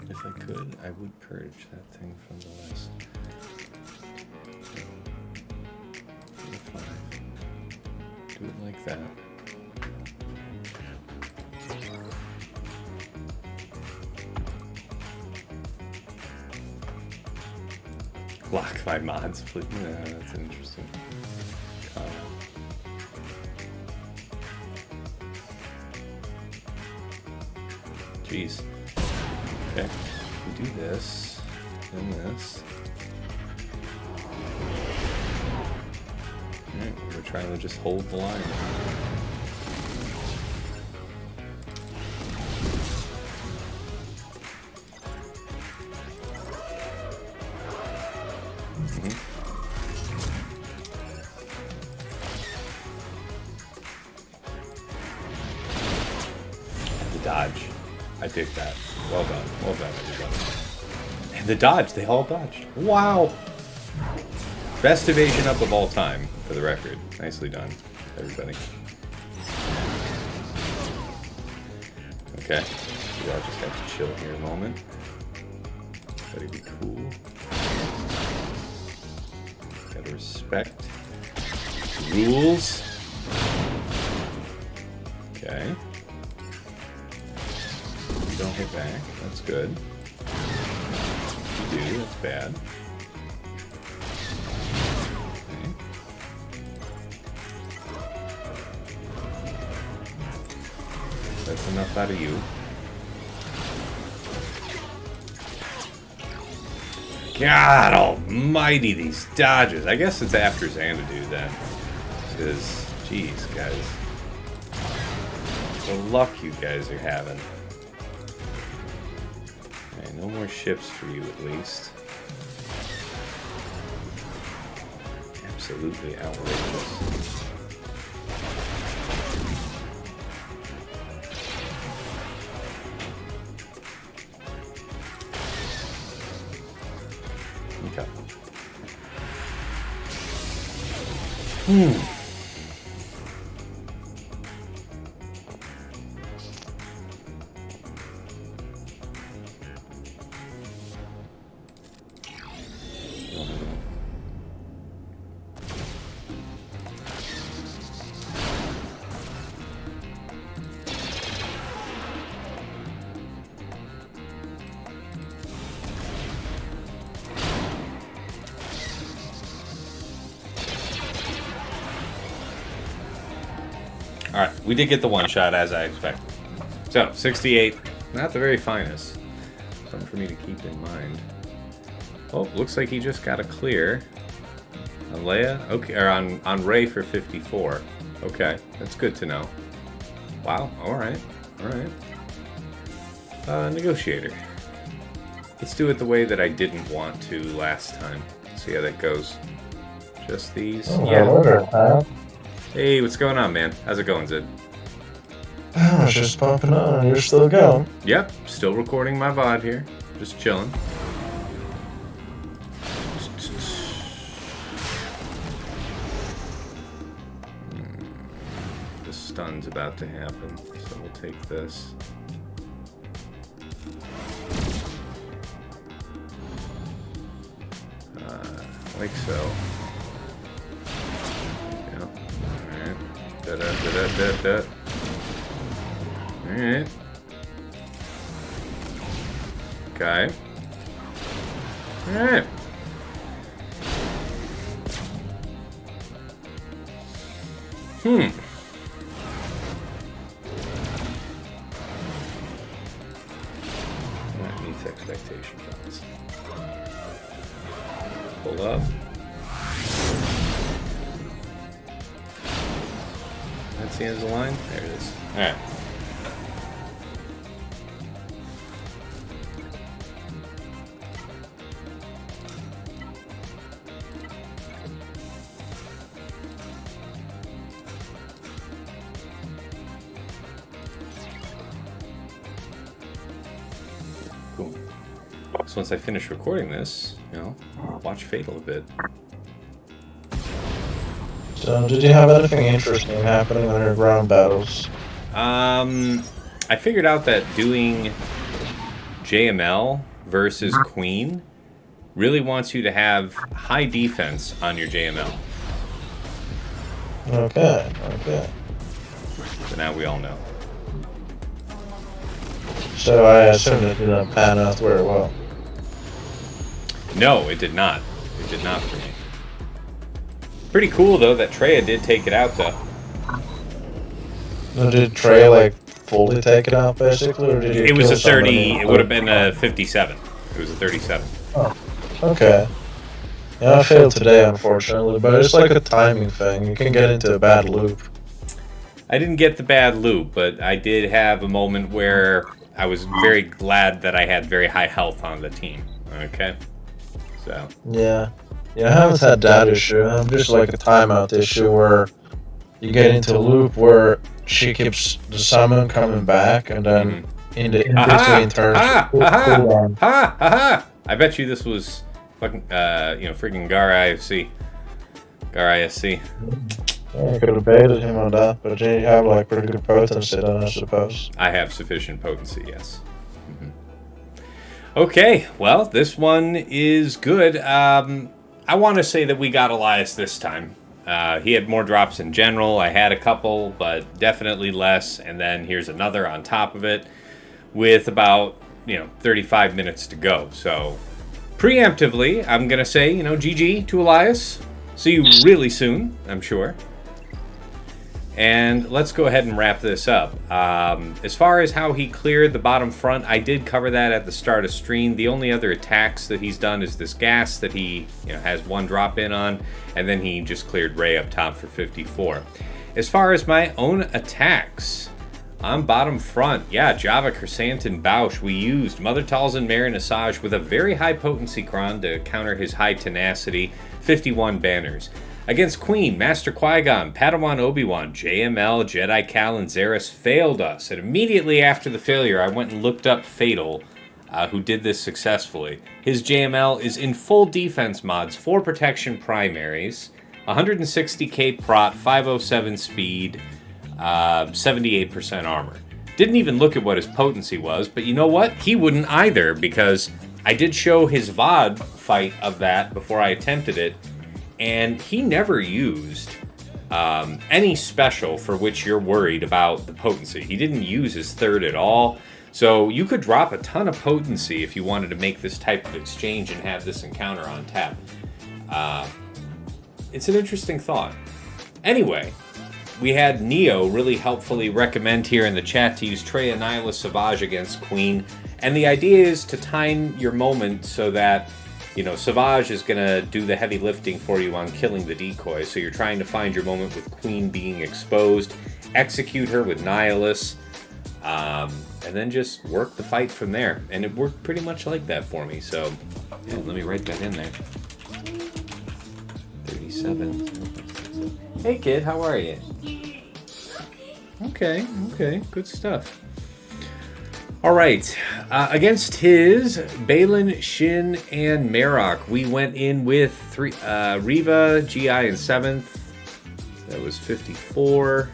If I could, I would purge that thing from the list. Do it like that. Block my mods, please. Yeah, that's an interesting comment. Jeez. Okay. We do this, then this. Alright, we're trying to just hold the line. The dodge. I dig that. Well done. Well done, everybody. And the dodge. They all dodged. Wow. Best evasion up of all time, for the record. Nicely done, everybody. Okay. We all just have to chill here a moment. Gotta be cool. Gotta respect the rules. Okay. You don't hit back. That's good. You do. That's bad. Okay. That's enough out of you. God almighty, these dodges. I guess it's after Xanadu then. Because, geez, guys. The luck you guys are having. Okay, no more ships for you at least. Absolutely outrageous. Okay. Alright, we did get the one shot as I expected. So, 68, not the very finest. Something for me to keep in mind. Oh, looks like he just got a clear on Leia. Okay, or on Rey for 54. Okay, that's good to know. Wow, alright, alright. Negotiator. Let's do it the way that I didn't want to last time. See how that goes. Just these.
Oh,
yeah. Hey, what's going on, man? How's it going, Zid?
Oh, it's just popping on. You're still going.
Yep, still recording my VOD here. Just chilling. The stun's about to happen, so we'll take this. Like so. Alright. Okay. Alright. That meets expectation, fellas. Pull up. That's the end of the line? There it is. Alright. Cool. So once I finish recording this, watch Fatal a bit.
So, did you have anything interesting happening on your ground battles?
I figured out that doing JML versus Queen really wants you to have high defense on your JML.
Okay.
So now we all know.
So I assume it didn't pan out very well.
No, it did not. It did not for me. Pretty cool though that Traya did take it out though.
So did Traya fully take it out basically, or did you?
It was
kill
a 30.
somebody?
It would have been a 57. It was a 37.
Oh, okay. Yeah, I failed today unfortunately, but it's like a timing thing. You can get into a bad loop.
I didn't get the bad loop, but I did have a moment where I was very glad that I had very high health on the team. Okay, so
Yeah. Yeah, I haven't had that issue. I'm just like a timeout issue where you get into a loop where she keeps the summon coming back, and then in the in between
Aha!
turns,
Ha!
cool
Ha!
down.
Ha! Ha! I bet you this was fucking, freaking Gar IFC. Gar ISC.
I could have baited him on that, but then you have like pretty good potency then, I suppose.
I have sufficient potency, yes. Okay, well, this one is good. I want to say that we got Elias this time. He had more drops in general. I had a couple, but definitely less. And then here's another on top of it with about, 35 minutes to go. So preemptively, I'm going to say, GG to Elias. See you really soon, I'm sure. And let's go ahead and wrap this up. As far as how he cleared the bottom front, I did cover that at the start of stream. The only other attacks that he's done is this gas that he has one drop in on, and then he just cleared Rey up top for 54. As far as my own attacks, on bottom front, Jabba, Chrysanthemum, Bausch, we used Mother Talzin, Marin, Asajj with a very high potency cron to counter his high tenacity, 51 banners. Against Queen, Master Qui-Gon, Padawan Obi-Wan, JML, Jedi Cal, and Xeris failed us. And immediately after the failure, I went and looked up Fatal, who did this successfully. His JML is in full defense mods, 4 protection primaries, 160k prot, 507 speed, 78% armor. Didn't even look at what his potency was, but you know what? He wouldn't either, because I did show his VOD fight of that before I attempted it, and he never used any special for which you're worried about the potency. He didn't use his third at all. So you could drop a ton of potency if you wanted to make this type of exchange and have this encounter on tap. It's an interesting thought. Anyway, we had Neo really helpfully recommend here in the chat to use Traya, Nihilus, Savage against Queen. And the idea is to time your moment so that Savage is going to do the heavy lifting for you on killing the decoy. So you're trying to find your moment with Queen being exposed, execute her with Nihilus, and then just work the fight from there. And it worked pretty much like that for me. So, yeah, let me write that in there. 37. Hey, kid, how are you? Okay, good stuff. All right, against his Baylan, Shin, and Marok, we went in with Riva, GI in 7th. That was 54.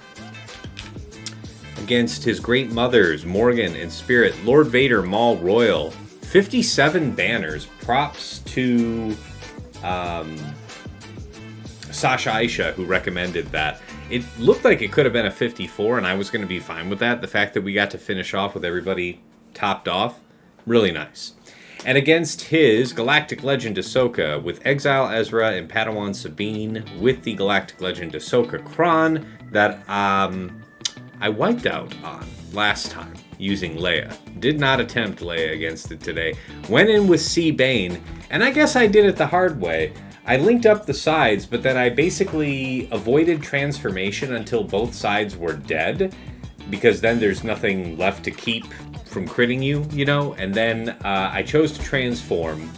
Against his Great Mothers, Morgan and Spirit, Lord Vader, Maul Royal, 57 banners. Props to Sasha Aisha, who recommended that. It looked like it could have been a 54, and I was going to be fine with that. The fact that we got to finish off with everybody topped off, really nice. And against his Galactic Legend Ahsoka, with Exile Ezra and Padawan Sabine, with the Galactic Legend Ahsoka Kron that I wiped out on last time using Leia. Did not attempt Leia against it today. Went in with C. Bane, and I guess I did it the hard way. I linked up the sides, but then I basically avoided transformation until both sides were dead, because then there's nothing left to keep from critting you, and then I chose to transform,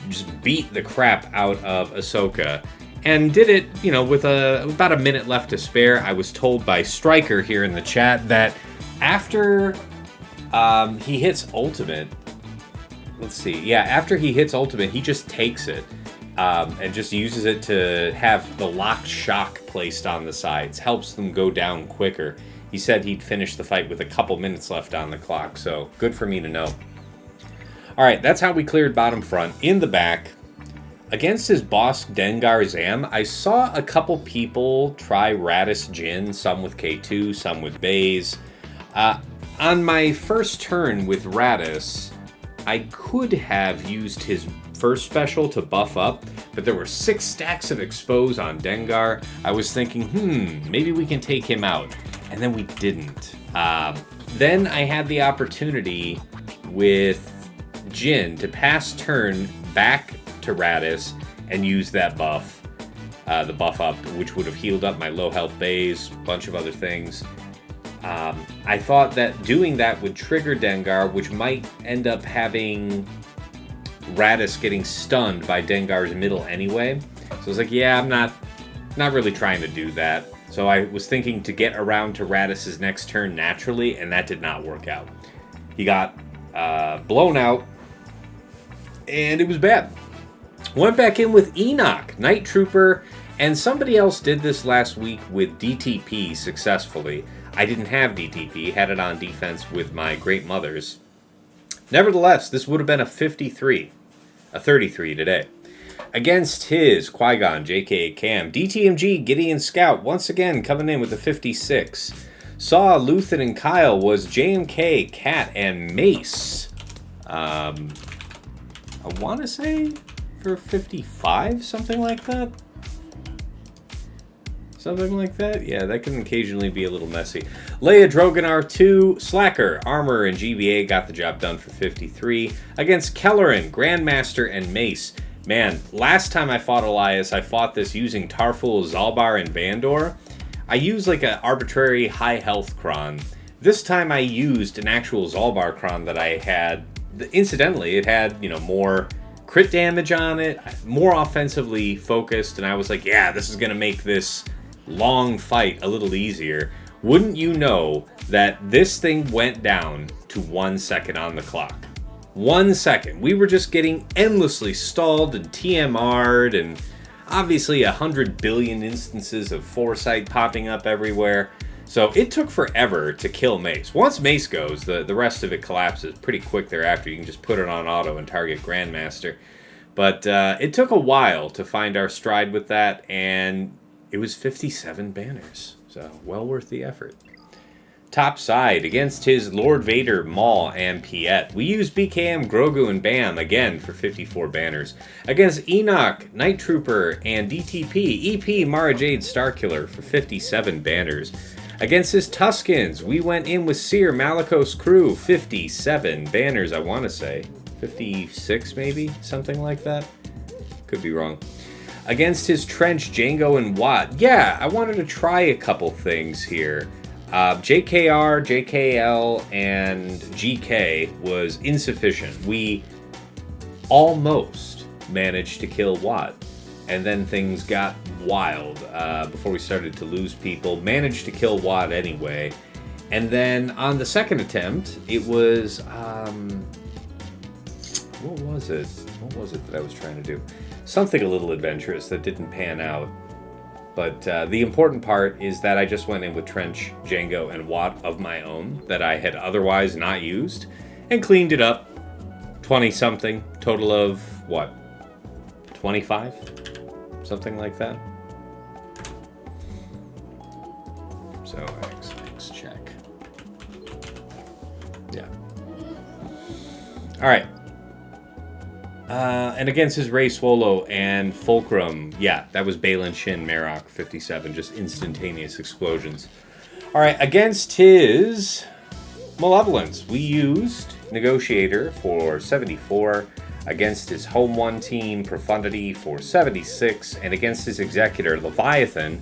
just beat the crap out of Ahsoka, and did it, with about a minute left to spare. I was told by Striker here in the chat that after he hits ultimate, after he hits ultimate, he just takes it. And just uses it to have the locked shock placed on the sides. Helps them go down quicker. He said he'd finish the fight with a couple minutes left on the clock, so good for me to know. Alright, that's how we cleared bottom front. In the back, against his Bossk Dengar Zam, I saw a couple people try Raddus Jin, some with K2, some with Baze. On my first turn with Raddus, I could have used his first special to buff up, but there were 6 stacks of expose on Dengar. I was thinking, maybe we can take him out, and then we didn't. Then I had the opportunity with Jin to pass turn back to Raddus and use that buff, the buff up, which would have healed up my low health Baze, bunch of other things. I thought that doing that would trigger Dengar, which might end up having Raddus getting stunned by Dengar's middle anyway. So I was like, yeah, I'm not really trying to do that. So I was thinking to get around to Raddus's next turn naturally, and that did not work out. He got blown out, and it was bad. Went back in with Enoch, Night Trooper, and somebody else did this last week with DTP successfully. I didn't have DTP, had it on defense with my Great Mothers. Nevertheless, this would have been a 33, a 33 today. Against his Qui-Gon, JK Cam, DTMG, Gideon Scout, once again coming in with a 56. Saw Luthen and Kyle was JMK, Cat, and Mace. I want to say for 55, something like that. Something like that? Yeah, that can occasionally be a little messy. Leia, Drogon R2, Slacker, Armor, and GBA got the job done for 53. Against Kelleran, Grandmaster, and Mace. Man, last time I fought Elias, I fought this using Tarfful, Zalbar, and Vandor. I used like an arbitrary high health Kron. This time I used an actual Zalbar Kron that I had. Incidentally, it had, more crit damage on it, more offensively focused, and I was like, yeah, this is going to make this long fight a little easier. Wouldn't you know that this thing went down to 1 second on the clock. 1 second. We were just getting endlessly stalled and TMR'd, and obviously 100 billion instances of foresight popping up everywhere. So it took forever to kill Mace. Once Mace goes, the rest of it collapses pretty quick thereafter. You can just put it on auto and target Grandmaster. But it took a while to find our stride with that, and it was 57 banners. So well worth the effort. Top side, against his Lord Vader, Maul, and Piet. We used BKM, Grogu, and Bam again for 54 banners. Against Enoch, Night Trooper, and DTP, EP, Mara Jade, Starkiller for 57 banners. Against his Tuskens, we went in with Cere, Malicos Crew, 57 banners, I want to say. 56 maybe? Something like that? Could be wrong. Against his Trench, Django, and Watt. Yeah, I wanted to try a couple things here. JKR, JKL, and GK was insufficient. We almost managed to kill Watt, and then things got wild before we started to lose people. Managed to kill Watt anyway, and then on the second attempt, it was what was it? What was it that I was trying to do? Something a little adventurous that didn't pan out. But the important part is that I just went in with Trench, Django, and Watt of my own that I had otherwise not used and cleaned it up. 20-something. Total of, what? 25? Something like that. So, X check. Yeah. All right. And against his Rey Swolo and Fulcrum, yeah, that was Baylan Shin, Marok, 57, just instantaneous explosions. All right, against his Malevolence, we used Negotiator for 74, against his Home 1 team, Profundity for 76, and against his Executor, Leviathan,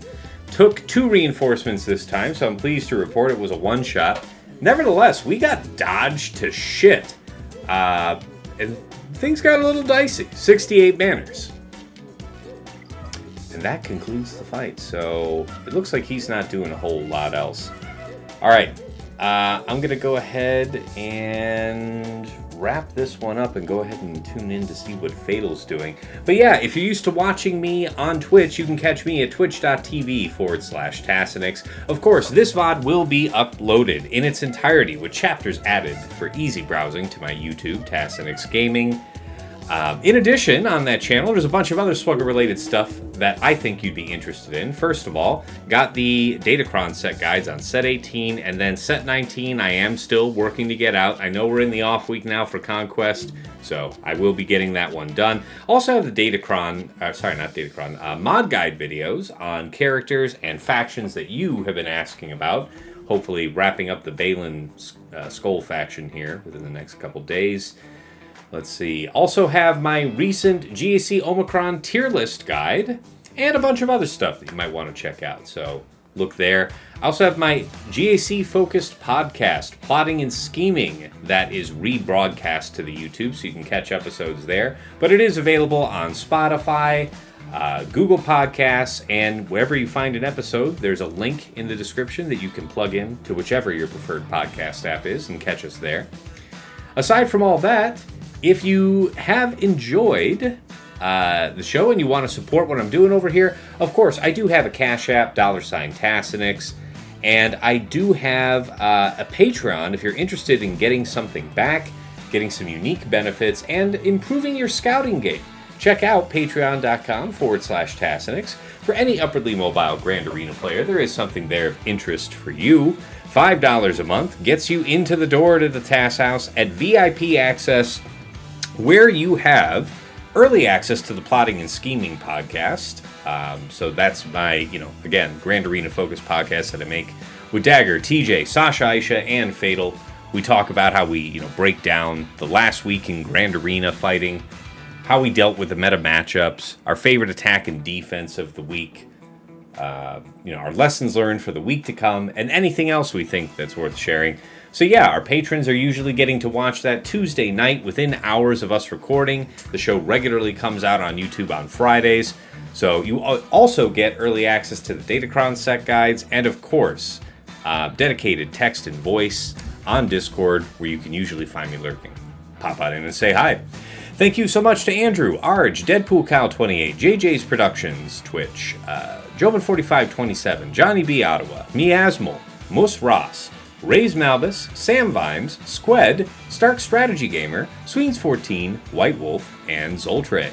took 2 reinforcements this time, so I'm pleased to report it was a one-shot. Nevertheless, we got dodged to shit. And things got a little dicey. 68 banners. And that concludes the fight. So it looks like he's not doing a whole lot else. All right. I'm going to go ahead and wrap this one up and go ahead and tune in to see what Fatal's doing. But yeah, if you're used to watching me on Twitch, you can catch me at twitch.tv/Tassinix. Of course, this VOD will be uploaded in its entirety with chapters added for easy browsing to my YouTube, Tassinix Gaming. In addition, on that channel, there's a bunch of other Slugger-related stuff that I think you'd be interested in. First of all, got the Datacron set guides on set 18, and then set 19 I am still working to get out. I know we're in the off week now for Conquest, so I will be getting that one done. Also have the mod guide videos on characters and factions that you have been asking about. Hopefully wrapping up the Baylan Skull faction here within the next couple days. Let's see. Also have my recent GAC Omicron tier list guide and a bunch of other stuff that you might want to check out. So look there. I also have my GAC-focused podcast, Plotting and Scheming, that is rebroadcast to the YouTube, so you can catch episodes there. But it is available on Spotify, Google Podcasts, and wherever you find an episode, there's a link in the description that you can plug in to whichever your preferred podcast app is and catch us there. Aside from all that, if you have enjoyed the show and you want to support what I'm doing over here, of course, I do have a Cash App, $Tassinix, and I do have a Patreon if you're interested in getting something back, getting some unique benefits, and improving your scouting game. Check out patreon.com/Tassinix. For any upwardly mobile Grand Arena player, there is something there of interest for you. $5 a month gets you into the door to the TAS House at VIP access, where you have early access to the Plotting and Scheming podcast. So that's my, again, Grand Arena focused podcast that I make with Dagger, TJ, Sasha, Aisha, and Fatal. We talk about how we, break down the last week in Grand Arena fighting, how we dealt with the meta matchups, our favorite attack and defense of the week, our lessons learned for the week to come, and anything else we think that's worth sharing. So yeah, our patrons are usually getting to watch that Tuesday night within hours of us recording. The show regularly comes out on YouTube on Fridays. So you also get early access to the Datacron set guides, and of course, dedicated text and voice on Discord, where you can usually find me lurking. Pop on in and say hi. Thank you so much to Andrew, Arj, Deadpool Cow 28, JJ's Productions, Twitch, Jovan4527, Johnny B. Ottawa, Miasmal, Mus Ross, Rays Malbus, Sam Vimes, Squed, Stark Strategy Gamer, Sweens14, White Wolf, and Zoltre.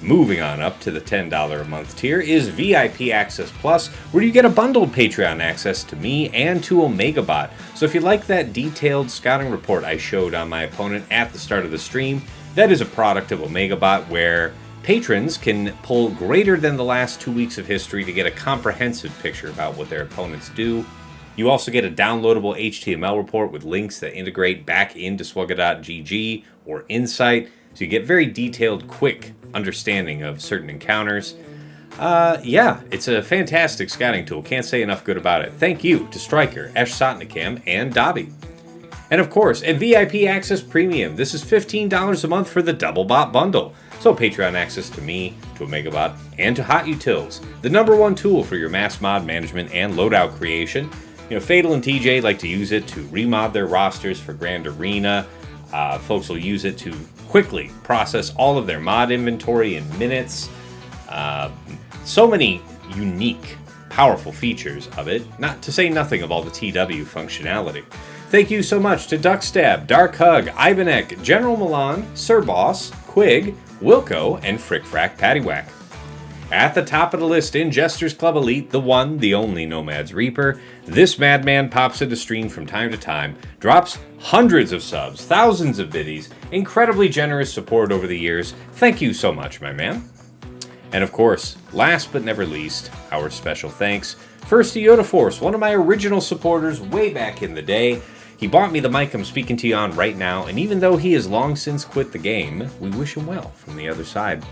Moving on up to the $10 a month tier is VIP Access Plus, where you get a bundled Patreon access to me and to OmegaBot. So if you like that detailed scouting report I showed on my opponent at the start of the stream, that is a product of OmegaBot, where patrons can pull greater than the last 2 weeks of history to get a comprehensive picture about what their opponents do. You also get a downloadable HTML report with links that integrate back into Swugga.gg or Insight, so you get very detailed, quick understanding of certain encounters. It's a fantastic scouting tool. Can't say enough good about it. Thank you to Stryker, Esh Sotnikam, and Dobby. And of course, at VIP Access Premium, this is $15 a month for the Double Bot Bundle. So Patreon access to me, to OmegaBot, and to Hot Utils, the #1 tool for your mass mod management and loadout creation. Fatal and TJ like to use it to remod their rosters for Grand Arena. Folks will use it to quickly process all of their mod inventory in minutes. So many unique, powerful features of it, not to say nothing of all the TW functionality. Thank you so much to Duckstab, Dark Hug, Ivanek, General Milan, Sir Boss, Quig, Wilco, and Frick Frack Paddywhack. At the top of the list in Jester's Club Elite, the one, the only Nomad's Reaper, this madman pops into stream from time to time, drops hundreds of subs, thousands of biddies, incredibly generous support over the years. Thank you so much, my man. And of course, last but never least, our special thanks first to Yoda Force, one of my original supporters way back in the day. He bought me the mic I'm speaking to you on right now, and even though he has long since quit the game, we wish him well from the other side.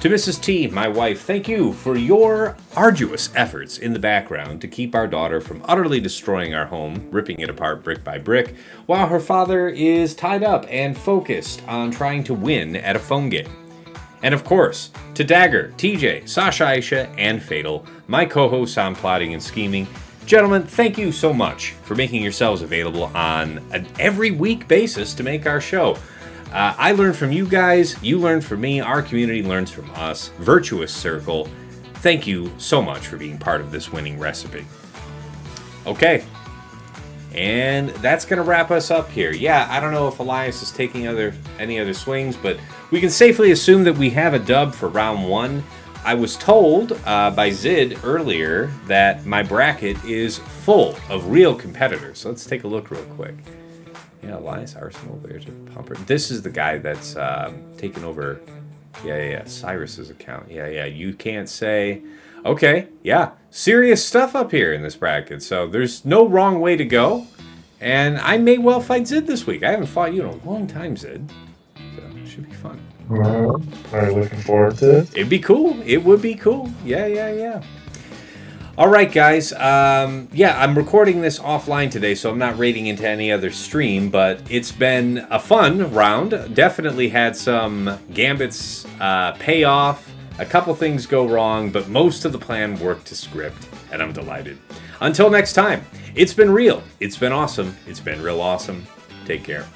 To Mrs. T, my wife, thank you for your arduous efforts in the background to keep our daughter from utterly destroying our home, ripping it apart brick by brick, while her father is tied up and focused on trying to win at a phone game. And of course, to Dagger, TJ, Sasha Aisha, and Fatal, my co-hosts on Plotting and Scheming. Gentlemen, thank you so much for making yourselves available on an every week basis to make our show. I learn from you guys, you learn from me, our community learns from us. Virtuous circle. Thank you so much for being part of this winning recipe. Okay. And that's going to wrap us up here. Yeah, I don't know if Elias is taking any other swings, but we can safely assume that we have a dub for round 1. I was told by Zid earlier that my bracket is full of real competitors. So let's take a look real quick. Yeah, Elias, Arsenal, there's a Pumper. This is the guy that's taken over, Cyrus's account. Yeah, you can't say. Okay, yeah, serious stuff up here in this bracket. So there's no wrong way to go. And I may well fight Zid this week. I haven't fought you in a long time, Zid. So it should be fun.
Are you looking forward to it?
It'd be cool. It would be cool. Yeah. All right, guys. Yeah, I'm recording this offline today, so I'm not raiding into any other stream, but it's been a fun round. Definitely had some gambits pay off. A couple things go wrong, but most of the plan worked to script, and I'm delighted. Until next time, it's been real. It's been awesome. It's been real awesome. Take care.